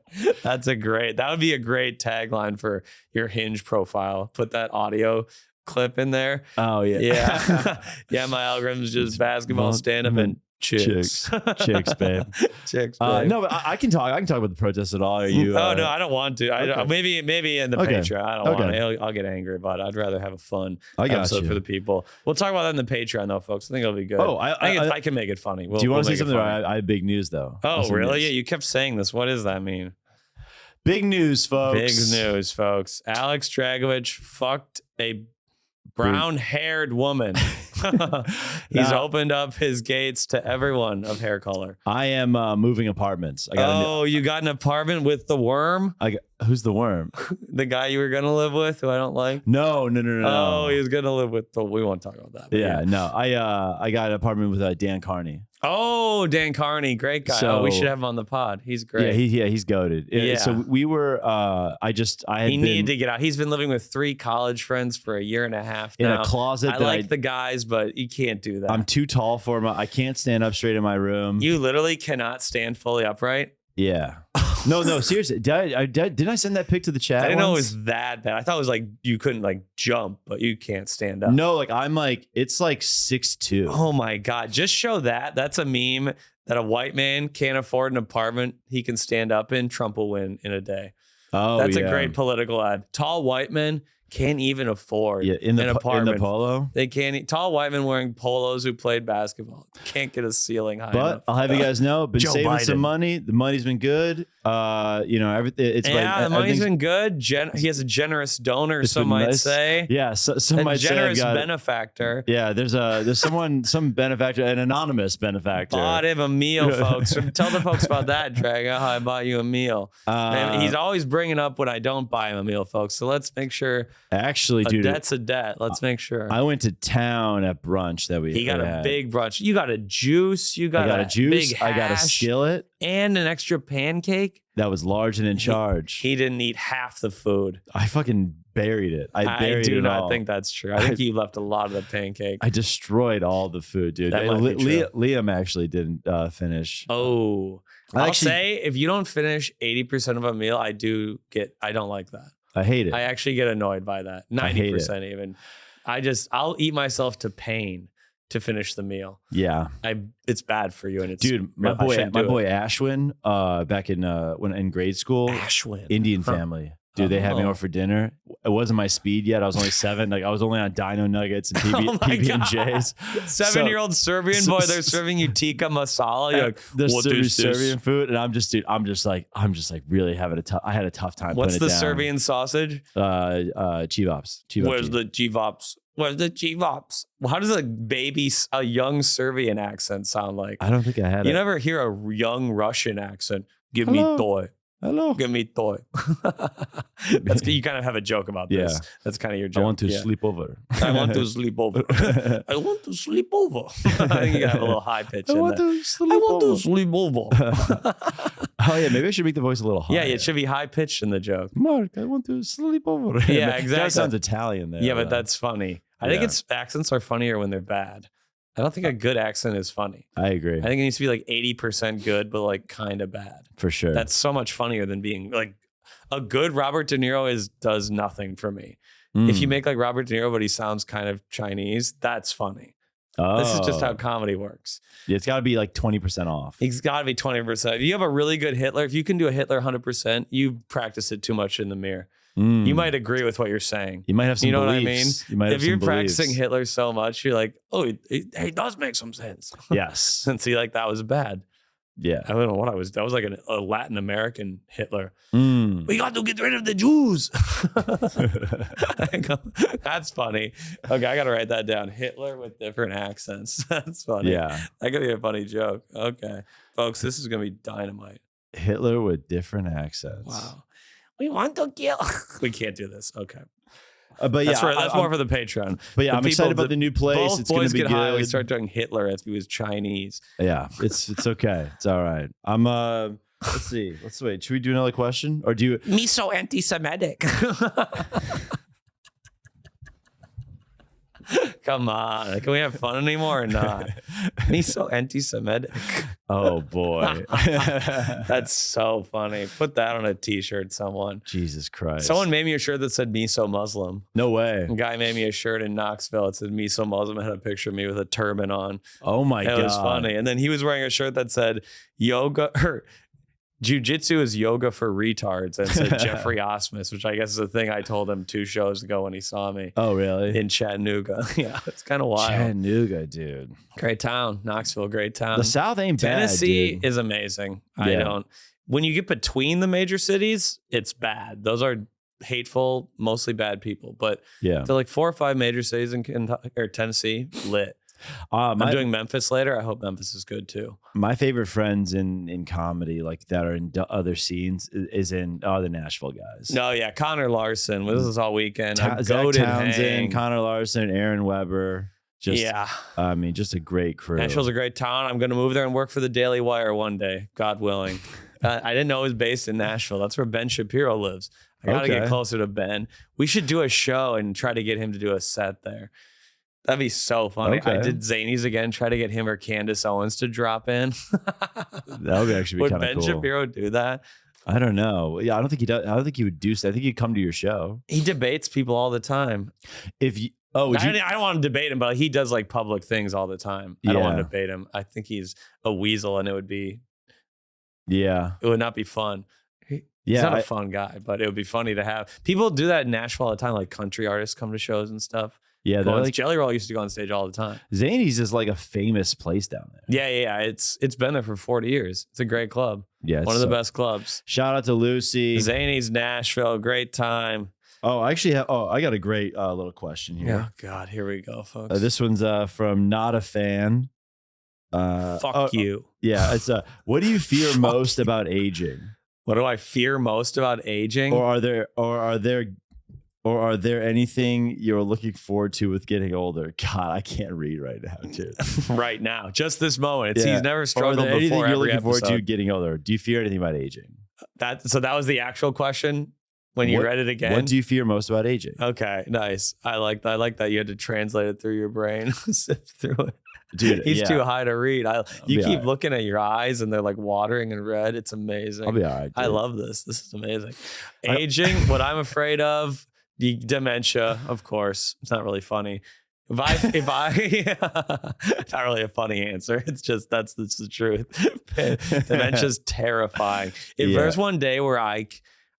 would be a great tagline for your Hinge profile. Put that audio clip in there. Oh yeah. Yeah. My algorithm's just basketball, stand up, and chicks, babe. Chicks, babe. No, but I can talk about the protests at all. Are you? Oh no, I don't want to. Okay. Maybe in the Patreon. I don't want to. I'll get angry about it. I'd rather have a fun episode for the people. We'll talk about that in the Patreon though, folks. I think it'll be good. Oh, I can make it funny. Do you want to say something? I have big news though. Oh really? Yeah, you kept saying this. What does that mean? Big news, folks. Big news, folks. Alex Dragovich fucked a brown-haired woman. He's opened up his gates to everyone of hair color. I am moving apartments. You got an apartment with the worm? Who's the worm? The guy you were gonna live with, who I don't like. No. Oh, he was gonna live with. We won't talk about that. Yeah, no. I got an apartment with Dan Carney. Oh, Dan Carney, great guy. So, we should have him on the pod. He's great. He's goated. Yeah. So we were. He needed to get out. He's been living with 3 college friends for a year and a half in now. a closet. I like the guys, but you can't do that. I'm too tall for him. I can't stand up straight in my room. You literally cannot stand fully upright. Yeah. No, seriously. Didn't I send that pic to the chat? I didn't know it was that bad. I thought it was like you couldn't like jump, but you can't stand up. No, it's like 6'2". Oh my God. Just show that. That's a meme that a white man can't afford an apartment he can stand up in. Trump will win in a day. Oh, that's a great political ad. Tall white men can't even afford an apartment. In the polo? They can't. Tall white men wearing polos who played basketball can't get a ceiling high enough. But I'll have you guys know, been saving some money. The money's been good. Everything. The money's been good. He has a generous donor, some might say. Yeah, some might say. Generous benefactor. Yeah, there's some benefactor, an anonymous benefactor. Bought him a meal, folks. Tell the folks about that, Drago, how I bought you a meal. And he's always bringing up when I don't buy him a meal, folks. So let's make sure. Actually, dude, debt's a debt. Let's make sure. I went to town at brunch that we. He got a big brunch. You got a juice. I got a juice. Big hash, I got a skillet and an extra pancake that was large and in charge. He didn't eat half the food. I fucking buried it. I do not think that's true. I think you left a lot of the pancake. I destroyed all the food, dude. Liam actually didn't finish. Oh, I'll say if you don't finish 80% of a meal, I don't like that. I hate it. I actually get annoyed by that. 90% even. I'll eat myself to pain to finish the meal. Yeah. It's bad for you. And it's my boy Ashwin, back in grade school. Ashwin. Indian family. Dude, they had me over for dinner. It wasn't my speed yet. I was only 7. I was only on Dino Nuggets and PB&Js. 7-year-old Serbian boy, they're serving you tikka masala. You're like, what is Serbian food? And I'm just like really having I had a tough time. What's the Serbian sausage? Chivops. Where's the Chivops? Where's the Chivops? How does a young Serbian accent sound like? I don't think I had it. You never hear a young Russian accent. Give me toy. Hello. Give me toy. That's you kind of have a joke about this. Yeah. That's kind of your joke. I want to sleep over. I want to sleep over. I want to sleep over. You gotta have a little high pitch in there. to sleep I want to sleep over. Oh yeah, maybe I should make the voice a little higher. Yeah, it should be high pitched in the joke. Mark, I want to sleep over. Yeah, That exactly. sounds Italian there. Yeah, but though. that's funny. I think it's accents are funnier when they're bad. I don't think a good accent is funny. I agree. I think it needs to be like 80% good, but like kind of bad. For sure. That's so much funnier than being like a good Robert De Niro does nothing for me. If you make like Robert De Niro, but he sounds kind of Chinese, that's funny. This is just how comedy works. Yeah, it's got to be like 20% off. It's got to be 20%. If you have a really good Hitler, if you can do a Hitler 100%, you practice it too much in the mirror. You might agree with what you're saying. You might have some You know beliefs. what I mean? You might have If you're some beliefs. practicing Hitler so much, you're like, oh, it does make some sense. Yes. And see, like that was bad. Yeah. I don't know what I was. That was like a Latin American Hitler. Mm. We got to get rid of the Jews. That's funny. Okay, I got to write that down. Hitler with different accents. That's funny. Yeah. That could be a funny joke. Okay. Folks, this is going to be dynamite. Hitler with different accents. Wow. We want to kill. We can't do this. Okay. But yeah, That's more for the Patreon. But yeah, The I'm people excited about that- the new place. Both It's going boys to be get good. high. We start doing Hitler as he was Chinese. Yeah, it's okay. It's all right. I'm let's see. Let's wait. Should we do another question? Or do you Me so anti-Semitic. Come on. Can we have fun anymore or not? Me so anti-Semitic. Oh boy. That's so funny. Put that on a t-shirt, someone. Jesus Christ. Someone made me a shirt that said me so Muslim. No way. A guy made me a shirt in Knoxville. It said me so Muslim. It had a picture of me with a turban on. Oh my God. It was funny. And then he was wearing a shirt that said yoga or jiu-jitsu is yoga for retards. And it said Jeffrey Osmus, which I guess is a thing I told him 2 shows ago when he saw me Oh really? in Chattanooga. Yeah, it's kind of wild. Chattanooga, dude. Great town. Knoxville, great town. The South ain't Tennessee bad, dude. is amazing. I Yeah. don't. When you get between the major cities, it's bad. Those are hateful, mostly bad people. But Yeah. they're like 4 or 5 major cities in Kentucky, or Tennessee, lit. I'm doing Memphis later. I hope Memphis is good too. My favorite friends in comedy, like that are in other scenes, is in the Nashville guys. No, yeah, Connor Larson. This is all weekend. Zach Goated Townsend, hang. Connor Larson, Aaron Weber. Just, Yeah, I mean, just a great crew. Nashville's a great town. I'm going to move there and work for the Daily Wire one day, God willing. I didn't know it was based in Nashville. That's where Ben Shapiro lives. I got to get Okay. closer to Ben. We should do a show and try to get him to do a set there. That'd be so funny. I Okay. did Zanies again, try to get him or Candace Owens to drop in. That would actually be Would kind of Ben cool. Shapiro do that? I don't know. Yeah, I don't think he does. I don't think he would do. I think he'd come to your show He debates people all the time. if you. Oh, would you? I don't want to debate him, but he does like public things all the time. I don't want to Yeah. debate him. I think he's a weasel, and it Yeah, would not be fun. He's yeah. not a fun guy, but it would be funny to have. People do that in Nashville all the time, like country artists come to shows and stuff. Yeah, they're like Jelly Roll used to go on stage all the time. Zanies is like a famous place down there. Yeah. It's been there for 40 years. It's a great club. Yeah, One of the best clubs. Shout out to Lucy. Zany's Nashville, great time. Oh, I actually have. Oh, I got a great little question here. Oh God, here we go, folks. This one's from not a fan. Fuck you. Yeah, it's what do you fear most about aging? What do I fear most about aging? Or are there anything you're looking forward to with getting older? God, I can't read right now, dude. Right now, just this moment. Yeah. He's never Or are struggled there anything before you're every looking forward to episode. getting older? Do you fear anything about aging? So that was the actual question when you read it again. What do you fear most about aging? Okay, nice. I like that. You had to translate it through your brain, sift through it. Dude, He's yeah. too high to read. You be keep all right. looking at your eyes and they're like watering in red. It's amazing. I'll be all right. I dude. love this. This is amazing. Aging, what I'm afraid of, the dementia, of course. It's not really funny. If I not really a funny answer. It's just that's the truth. Dementia's terrifying. If Yeah. there's one day where I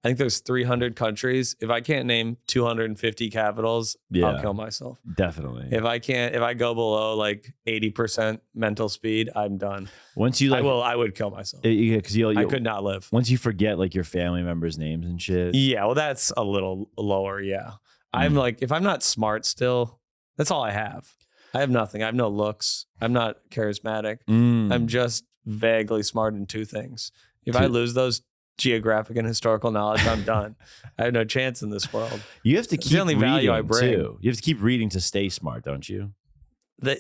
think there's 300 countries. If I can't name 250 capitals, I'll Yeah. kill myself. Definitely. If I go below like 80% mental speed, I'm done. Once you like, I would kill myself. yeah, because I could not live. Once you forget like your family members' names and shit. Yeah, well, that's a little lower. Yeah. I'm like, if I'm not smart still, that's all I have. I have nothing. I have no looks. I'm not charismatic. Mm. I'm just vaguely smart in 2 things. If I lose those geographic and historical knowledge, I'm done. I have no chance in this world. You have to It's keep the only reading value I bring. too. You have to keep reading to stay smart, don't you?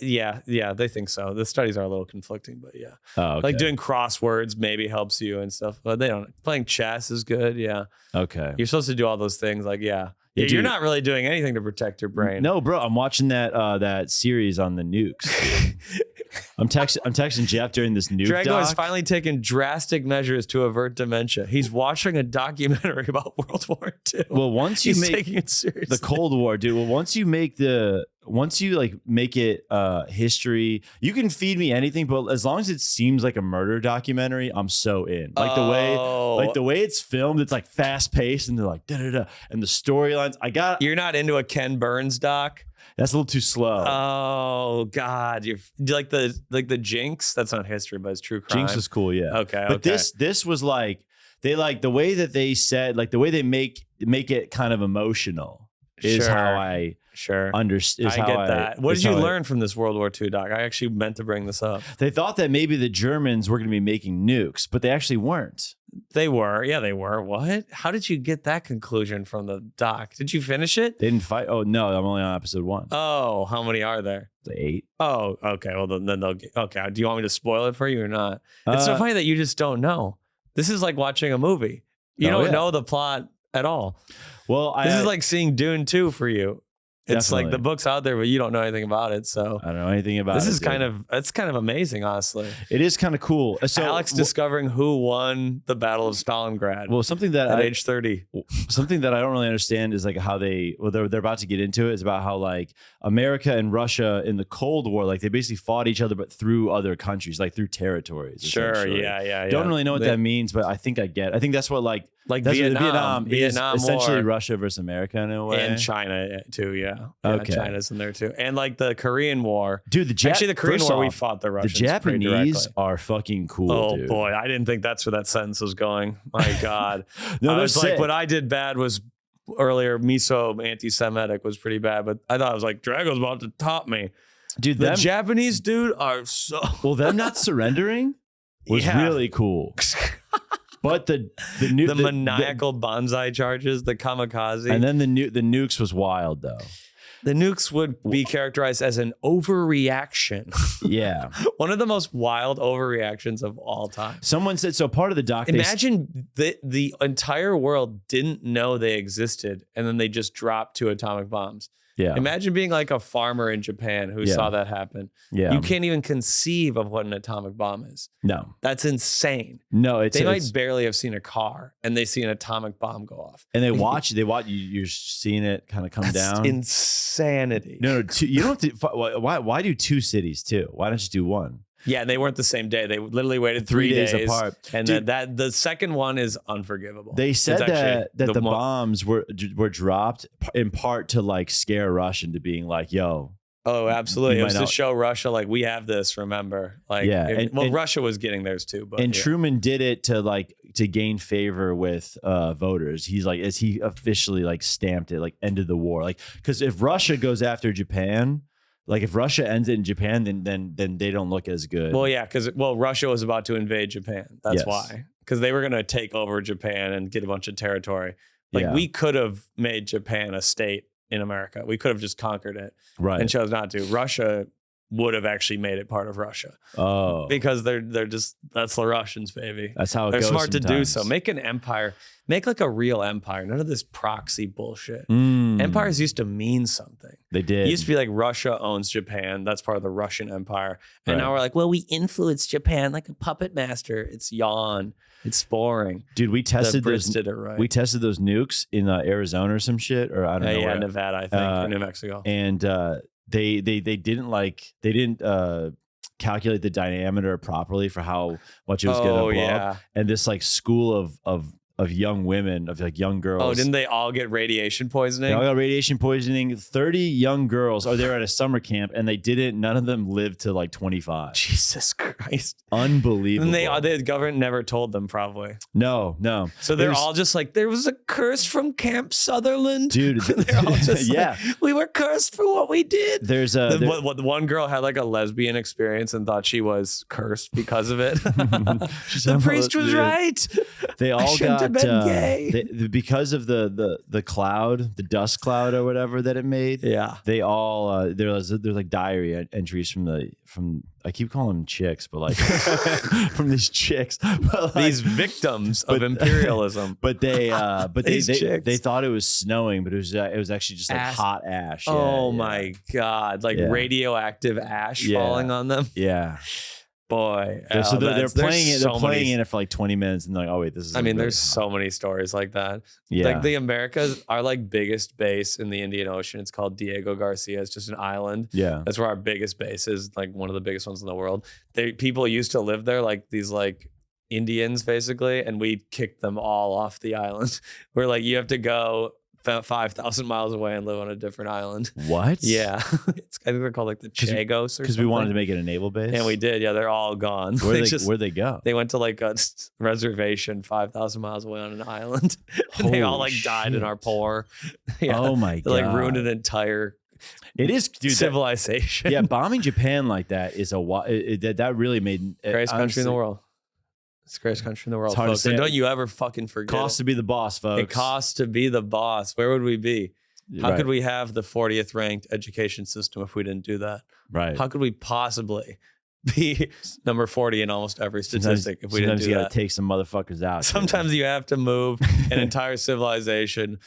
Yeah, they think so. The studies are a little conflicting, but yeah. Oh, okay. Like doing crosswords maybe helps you and stuff, but they don't. Playing chess is good. Yeah. Okay. You're supposed to do all those things. Like, yeah. Yeah, You're dude. not really doing anything to protect your brain. No, bro. I'm watching that series on the nukes. I'm texting Jeff during this nuke Drago doc. has finally taken drastic measures to avert dementia. He's watching a documentary about World War II. Well, once you He's make taking it seriously. the Cold War, dude. Well, once you like make it history, you can feed me anything, but as long as it seems like a murder documentary, I'm so in. Like the way it's filmed, it's like fast paced, and they're like da da da, and the storylines. You're not into a Ken Burns doc? That's a little too slow. Oh God, do you like the Jinx? That's not history, but it's true crime. Jinx was cool, yeah. Okay, but this was like they like the way that they said, like the way they make it kind of emotional is Sure. how I understand. I get that. What did you learn from this World War II doc? I actually meant to bring this up. They thought that maybe the Germans were going to be making nukes, but they actually weren't. They were. Yeah, they were. What? How did you get that conclusion from the doc? Did you finish it? They didn't fight. Oh no, I'm only on episode 1. Oh, how many are there? It's 8. Oh, okay. Well, then they'll get. Okay. Do you want me to spoil it for you or not? It's so funny that you just don't know. This is like watching a movie. You don't know the plot at all. Well, this is like seeing Dune 2 for you. It's like the book's out there, but you don't know anything about it. So I don't know anything about it. This is it's kind of amazing, honestly. It is kind of cool. So Alex discovering who won the Battle of Stalingrad. Well, something that at age 30. Something that I don't really understand is like how they're about to get into it. Is about how like America and Russia in the Cold War, like they basically fought each other, but through other countries, like through territories. Sure. Yeah. Don't really know what that means, but I think I get. I think that's what like Vietnam essentially War. Russia versus America in a way, and China too. Yeah. Okay. China's in there too, and like the Korean War, dude. The Korean War we fought the Russians. The Japanese are fucking cool. Oh dude. boy, I didn't think that's where that sentence was going. My God, No, I was sick. like, what I did bad was earlier. Miso anti-Semitic was pretty bad, but I thought I was like, Drago's about to top me. Dude, the Japanese dude are so them not surrendering was really cool. But the maniacal bonsai charges, the kamikaze, and then the nukes was wild though. The nukes would be characterized as an overreaction. Yeah. One of the most wild overreactions of all time. Someone said, so part of the doc. Imagine the entire world didn't know they existed and then they just dropped 2 atomic bombs. Yeah. Imagine being like a farmer in Japan who saw that happen. Yeah. You can't even conceive of what an atomic bomb is. No. That's insane. No, they might barely have seen a car and they see an atomic bomb go off. And they watch you're seeing it kind of come down. That's insanity. No, you don't have to, why do 2 cities too? Why not just do 1? Yeah, they weren't the same day. They literally waited 3 days apart. And that the second one is unforgivable. They said that the bombs were dropped in part to like scare Russia into being like, yo. Oh, absolutely. It was to show Russia, like, we have this, remember? Like, yeah. Russia was getting theirs too. But Truman did it to gain favor with voters. He's like, as he officially like stamped it, like ended the war. Like, because if Russia goes after Japan, like if Russia ends it in Japan, then they don't look as good. Well, yeah, because Russia was about to invade Japan. That's why. Because they were going to take over Japan and get a bunch of territory. Like we could have made Japan a state in America. We could have just conquered it, right? And chose not to. Russia would have actually made it part of Russia. Oh, because they're just, that's the Russians, baby. That's how they're goes smart sometimes. to do so. Make an empire. Make like a real empire. None of this proxy bullshit. Empires used to mean something. They did. It used to be like Russia owns Japan. That's part of the Russian Empire. And now we're like, well, we influenced Japan like a puppet master. It's yawn. It's boring. Dude, we tested the Brits did it right. We tested those nukes in Arizona or some shit, or I don't know. Yeah, where. Nevada, I think, or New Mexico. And they didn't calculate the diameter properly for how much it was going to blow up. And this like school of young women, of like young girls. Oh, didn't they all get radiation poisoning? They all got radiation poisoning. 30 young girls are there at a summer camp, and none of them lived to like 25. Jesus Christ. Unbelievable. And the government never told them, probably. No. So they're all just like, there was a curse from Camp Sutherland. Dude, they're all just yeah. like, we were cursed for what we did. The one girl had like a lesbian experience and thought she was cursed because of it. The priest was right. They all got have been gay. Because of the cloud, the dust cloud or whatever that it made. Yeah, they all there's like diary entries from I keep calling them chicks, but like from these chicks, but like, these victims of imperialism. But they thought it was snowing, but it was actually just like hot ash. Oh my God, like radioactive ash falling on them. Yeah. Boy, so they're playing it. They're playing in it for like 20 minutes, and they're like, "Oh wait, this is." I mean, there's so many stories like that. Yeah, like the Americas, our like biggest base in the Indian Ocean. It's called Diego Garcia. It's just an island. Yeah, that's where our biggest base is. Like one of the biggest ones in the world. People used to live there, like these like Indians basically, and we kicked them all off the island. We're like, you have to go 5,000 miles away and live on a different island. What? Yeah. I think they're called like the Chagos or because we wanted to make it a naval base. And we did. Yeah, they're all gone. Where'd they go? They went to like a reservation 5,000 miles away on an island. And they all like died in our pour. Yeah. Oh my God. They like ruined an entire civilization. Yeah, bombing Japan like that is that really made greatest country in the world. It's the greatest country in the world, folks. And don't you ever fucking forget costs to be the boss, folks. It costs to be the boss. Where would we be? How could we have the 40th ranked education system if we didn't do that? Right. How could we possibly be number 40 in almost every statistic if we didn't do that? Sometimes you gotta take some motherfuckers out. Sometimes you have to move an entire civilization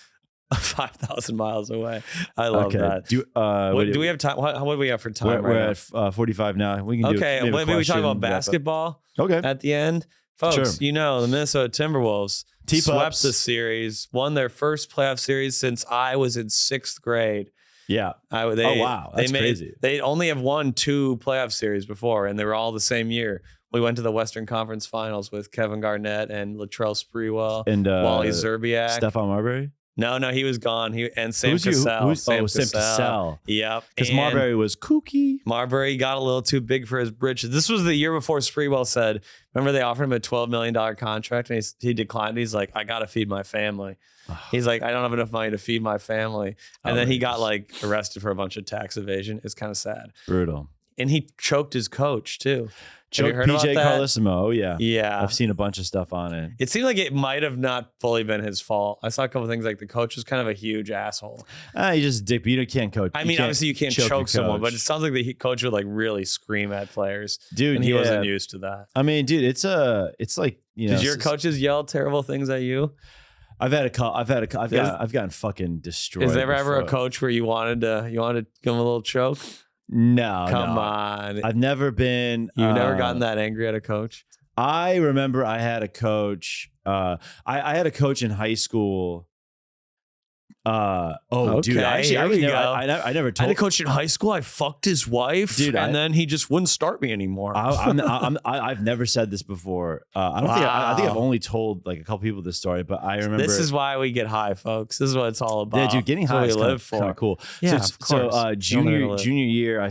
5,000 miles away. I love that. Do we have time? What do we have for time? We're at 45 now. We can do maybe we talk about basketball at the end. Folks, you know, the Minnesota Timberwolves swept the series, won their first playoff series since I was in 6th grade. Yeah. That's crazy. They only have won 2 playoff series before, and they were all the same year. We went to the Western Conference Finals with Kevin Garnett and Latrell Sprewell and Wally Zerbiak. Stephon Marbury? No, he was gone. Sam Cassell. Sam Cassell. Yep. Because Marbury was kooky. Marbury got a little too big for his britches. This was the year before Sprewell said, remember they offered him a $12 million contract and he declined. He's like, I got to feed my family. He's like, I don't have enough money to feed my family. And then he got like arrested for a bunch of tax evasion. It's kind of sad. Brutal. And he choked his coach too. Choked PJ Carlesimo. Oh yeah. Yeah. I've seen a bunch of stuff on it. It seemed like it might have not fully been his fault. I saw a couple of things like the coach was kind of a huge asshole. You just dick, but you can't coach. I mean, obviously you can't choke someone, but it sounds like the coach would like really scream at players. Dude, and he wasn't used to that. I mean, dude, it's like, you know. Did your coaches yell terrible things at you? I've gotten fucking destroyed. Is there ever a coach where you wanted to give him a little choke? No, come on. I've never been. You've never gotten that angry at a coach? I remember I had a coach. I had a coach in high school. Dude, actually, I never told. I had a coach in high school. I fucked his wife, dude, and then he just wouldn't start me anymore. I've never said this before. I think I've only told like a couple people this story, but I remember. This is why we get high, folks. This is what it's all about. Yeah, dude, getting high is kind of cool. Yeah, of course. So junior year, I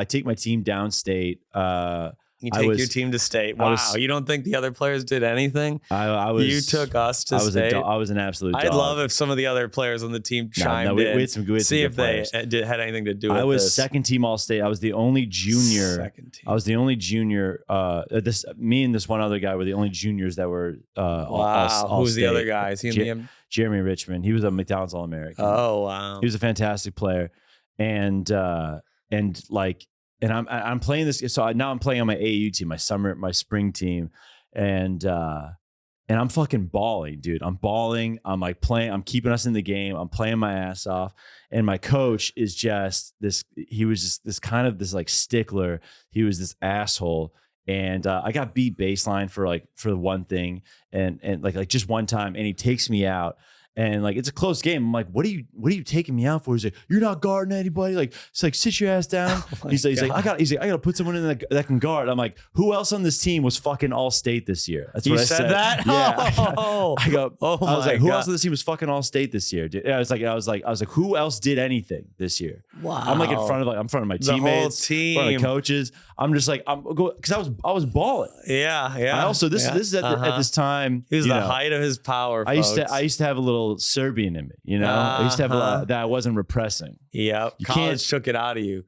take my team downstate. You take your team to state. Wow. You don't think the other players did anything? You took us to state. I was an absolute dog. I'd love if some of the other players on the team chimed in. We had some good players. They had anything to do with this. I was second team all state. I was the only junior. Second team. I was the only junior. Me and this one other guy were the only juniors that were all Who's state. the other guy? Is he in the Jeremy Richmond. He was a McDonald's All-American. Oh, wow. He was a fantastic player. And I'm playing this. So now I'm playing on my AAU team, my spring team, and I'm fucking balling, dude. I'm balling. I'm like playing. I'm keeping us in the game. I'm playing my ass off. And my coach is just this. He was just this kind of this like stickler. He was this asshole. And I got beat baseline for the one thing, and like just one time, and he takes me out. And like, it's a close game. I'm like, what are you taking me out for? He's like, you're not guarding anybody. Like, it's like, sit your ass down. He's like, I gotta put someone in that can guard. I'm like, who else on this team was fucking all state this year? That's what I said. That? Yeah. Oh, I was like, who God. else on this team was fucking all state this year? Dude? I was like, who else did anything this year? Wow. I'm like in front of my The whole teammates, team. in front of coaches. I'm just like, because I was balling. Yeah. I also this is at this time. He was the height of his power. I used to have a little Serbian in me, you know. I used to have that I wasn't repressing. Yep. College took it out of you.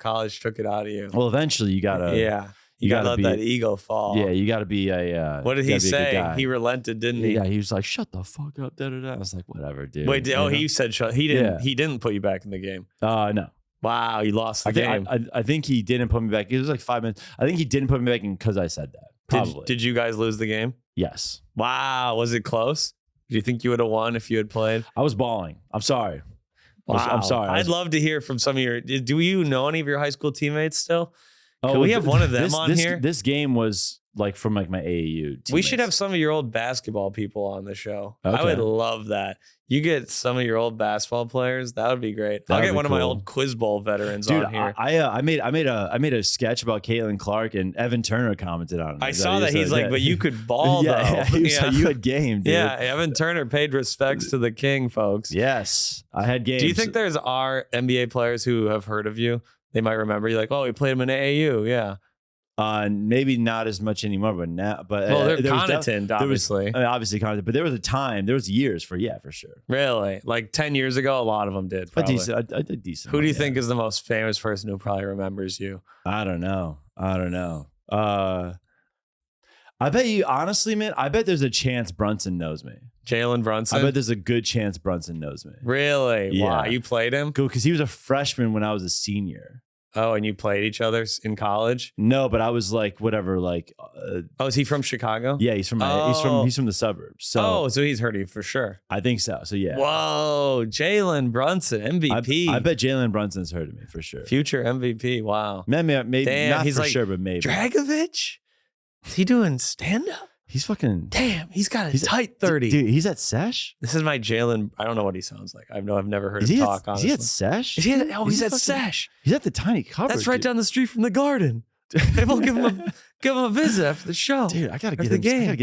Well, eventually you gotta. Yeah. You gotta let that ego fall. Yeah, you gotta be a. What did he say? He relented, didn't he? Yeah, he was like, "Shut the fuck up." Da, da, da. I was like, "Whatever, dude." Wait, he said shut. He didn't. Yeah. He didn't put you back in the game. No. Wow, you lost the game. I think he didn't put me back. It was like 5 minutes. I think he didn't put me back in because I said that. Probably. Did you guys lose the game? Yes. Wow, was it close? Do you think you would have won if you had played? I was balling. I'm sorry. Wow. I'm sorry. I'd love to hear from some of your. Do you know any of your high school teammates still? Can Oh, we have one of them on here? This game was like from like my AAU teammates. We should have some of your old basketball people on the show. Okay. I would love that. You get some of your old basketball players. That would be great. I'll get one of my old Quiz Bowl veterans on here. I made a sketch about Caitlin Clark, and Evan Turner commented on it. I saw that. He's like, but you could ball though. Yeah, you had game, dude. Yeah, Evan Turner paid respects to the king, folks. Yes, I had games. Do you think there's NBA players who have heard of you? They might remember you, like, oh, we played him in AAU. Yeah. Maybe not as much anymore, but now, they're Connaughton, obviously. Obviously Connaughton, but there was a time, there was years for sure. Really? Like 10 years ago, a lot of them did. Probably. I did decent. Who do you think is the most famous person who probably remembers you? I don't know. I bet you, honestly, man, I bet there's a chance Brunson knows me. Jalen Brunson? I bet there's a good chance Brunson knows me. Really? Yeah. Wow. You played him? Cool, because he was a freshman when I was a senior. Oh, and you played each other in college? No, but I was like, whatever, like. Is he from Chicago? Yeah, he's from the suburbs. So he's heard of you for sure. I think so. So yeah. Whoa, Jalen Brunson, MVP. I bet Jalen Brunson's heard of me for sure. Future MVP. Wow. Maybe Damn, not he's for like, sure, but maybe. Dragovich? Is he doing stand up? He's fucking. Damn, he's got a tight 30. Dude, he's at Sesh? This is my Jalen. I don't know what he sounds like. I've never heard is him he talk, honestly. Is he at Sesh? He's at Sesh. He's at the Tiny Cupboard. That's right down the street from the Garden. Maybe we'll give him a visit after the show. Dude, I gotta get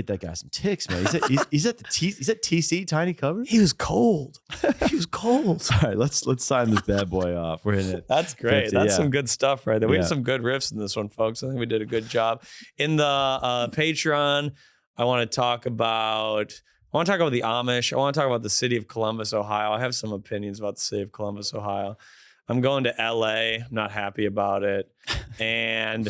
that guy some ticks, man. He's at TC Tiny Cupboard. He was cold. He was cold. All right, let's sign this bad boy off. We're in it. That's great. That's some good stuff right there. We have some good riffs in this one, folks. I think we did a good job. In the Patreon, I want to talk about the Amish. I want to talk about the city of Columbus, Ohio. I have some opinions about the city of Columbus, Ohio. I'm going to LA. I'm not happy about it. And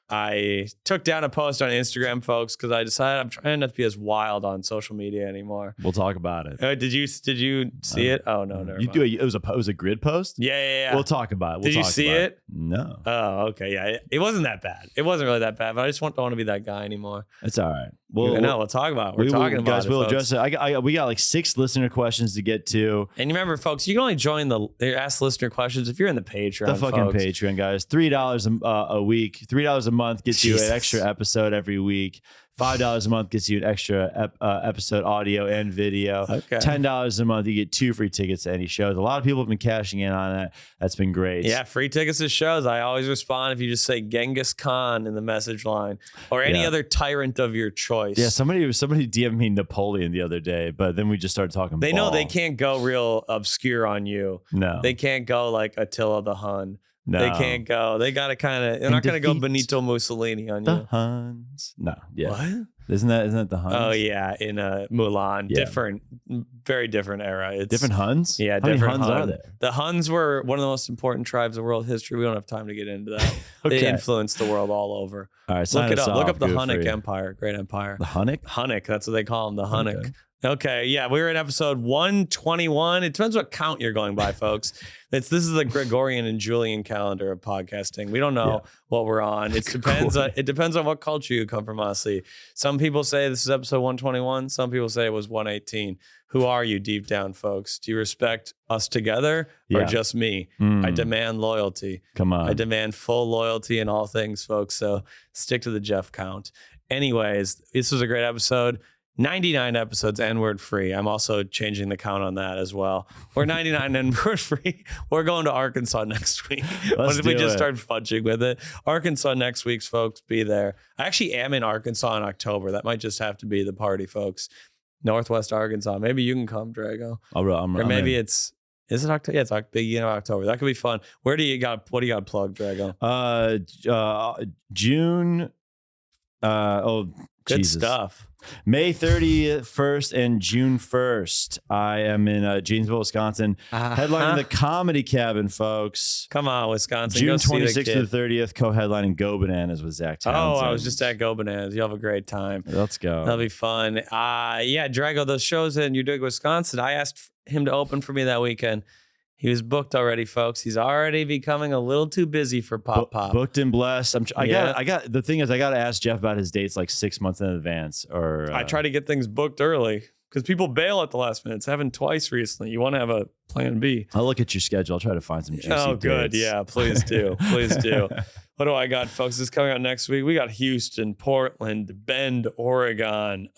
I took down a post on Instagram, folks, because I decided I'm trying not to be as wild on social media anymore. We'll talk about it. Did you see it? Oh no, never mind. It was a grid post? Yeah. We'll talk about it. Did you see it? No. Oh, okay. Yeah, it wasn't that bad. It wasn't really that bad, but I just don't want to be that guy anymore. It's all right. We'll talk about it. We're talking about guys, it, we'll folks. address it. We got like 6 listener questions to get to. And remember, folks, you can only join the Ask Listener Questions if you're in the Patreon. The fucking Patreon, guys. $3 a week. $3 a month gets you an extra episode every week. $5 a month gets you an extra episode audio and video. Okay. $10 a month, you get 2 free tickets to any shows. A lot of people have been cashing in on that. That's been great. Yeah, free tickets to shows. I always respond if you just say Genghis Khan in the message line or any other tyrant of your choice. Yeah, somebody DM'd me Napoleon the other day, but then we just started talking They know they can't go real obscure on you. No. They can't go like Attila the Hun. No. They can't go. They got to they're not going to go Benito Mussolini on you. The Huns. No. Yeah. What? Isn't that the Huns? Oh, yeah. In Mulan. Yeah. Very different era. It's different Huns? Yeah, How different many Huns are there? The Huns were one of the most important tribes of world history. We don't have time to get into that. Okay. They influenced the world all over. All right, look it up. Look up the Hunnic Empire. Great empire. The Hunnic? Hunnic. That's what they call them. The Hunnic. Okay, yeah, we're in episode 121. It depends what count you're going by, folks. This is the Gregorian and Julian calendar of podcasting. We don't know what we're on. It depends on what culture you come from, honestly. Some people say this is episode 121. Some people say it was 118. Who are you deep down, folks? Do you respect us together or just me? I demand loyalty. Come on. I demand full loyalty in all things, folks. So stick to the Jeff count. Anyways, this was a great episode. 99 episodes N-word free. I'm also changing the count on that as well. We're 99 N-word free. We're going to Arkansas next week. What if we just start fudging with it? Arkansas next week, folks. Be there. I actually am in Arkansas in October. That might just have to be the party, folks. Northwest Arkansas. Maybe you can come, Drago. Or maybe is it October? Yeah, it's beginning of October. That could be fun. What do you got plugged, Drago? June. Good Jesus. stuff. May 31st and June 1st. I am in Janesville, Wisconsin, headlining the Comedy Cabin, folks. Come on, Wisconsin. June 26th to the 30th, co-headlining Go Bananas with Zach Townsend. Oh, I was just at Go Bananas. You'll have a great time. Let's go. That'll be fun. Yeah, Drago, those shows in You're Doing Wisconsin, I asked him to open for me that weekend. He was booked already, folks. He's already becoming a little too busy for Pop. Booked and blessed. I got. The thing is, I got to ask Jeff about his dates like 6 months in advance. Or I try to get things booked early because people bail at the last minute. It's happened twice recently. You want to have a plan B. I'll look at your schedule. I'll try to find some juicy Oh, good. dates. Yeah, please do. Please do. What do I got, folks? This is coming out next week. We got Houston, Portland, Bend, Oregon.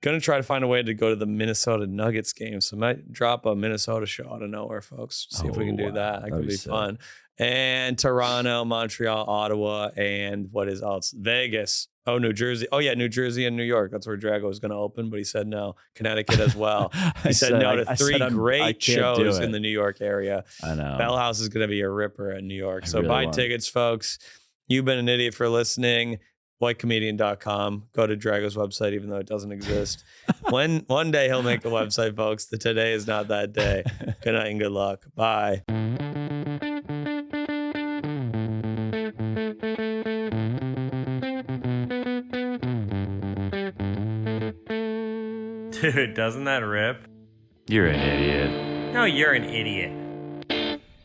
Gonna try to find a way to go to the Minnesota Nuggets game. So I might drop a Minnesota show out of nowhere, folks. See if we can do that. That could be fun. And Toronto, Montreal, Ottawa, and what is else? Vegas. Oh, New Jersey. Oh, yeah, New Jersey and New York. That's where Drago was going to open, but he said no. Connecticut as well. He said no to three great shows in the New York area. I know. Bell House is going to be a ripper in New York. So buy tickets, folks. You've been an idiot for listening. whitecomedian.com. Go to Drago's website, even though it doesn't exist. One day he'll make a website, folks. The today is not that day. Good night and good luck. Bye. Dude, doesn't that rip? You're an idiot. No, you're an idiot.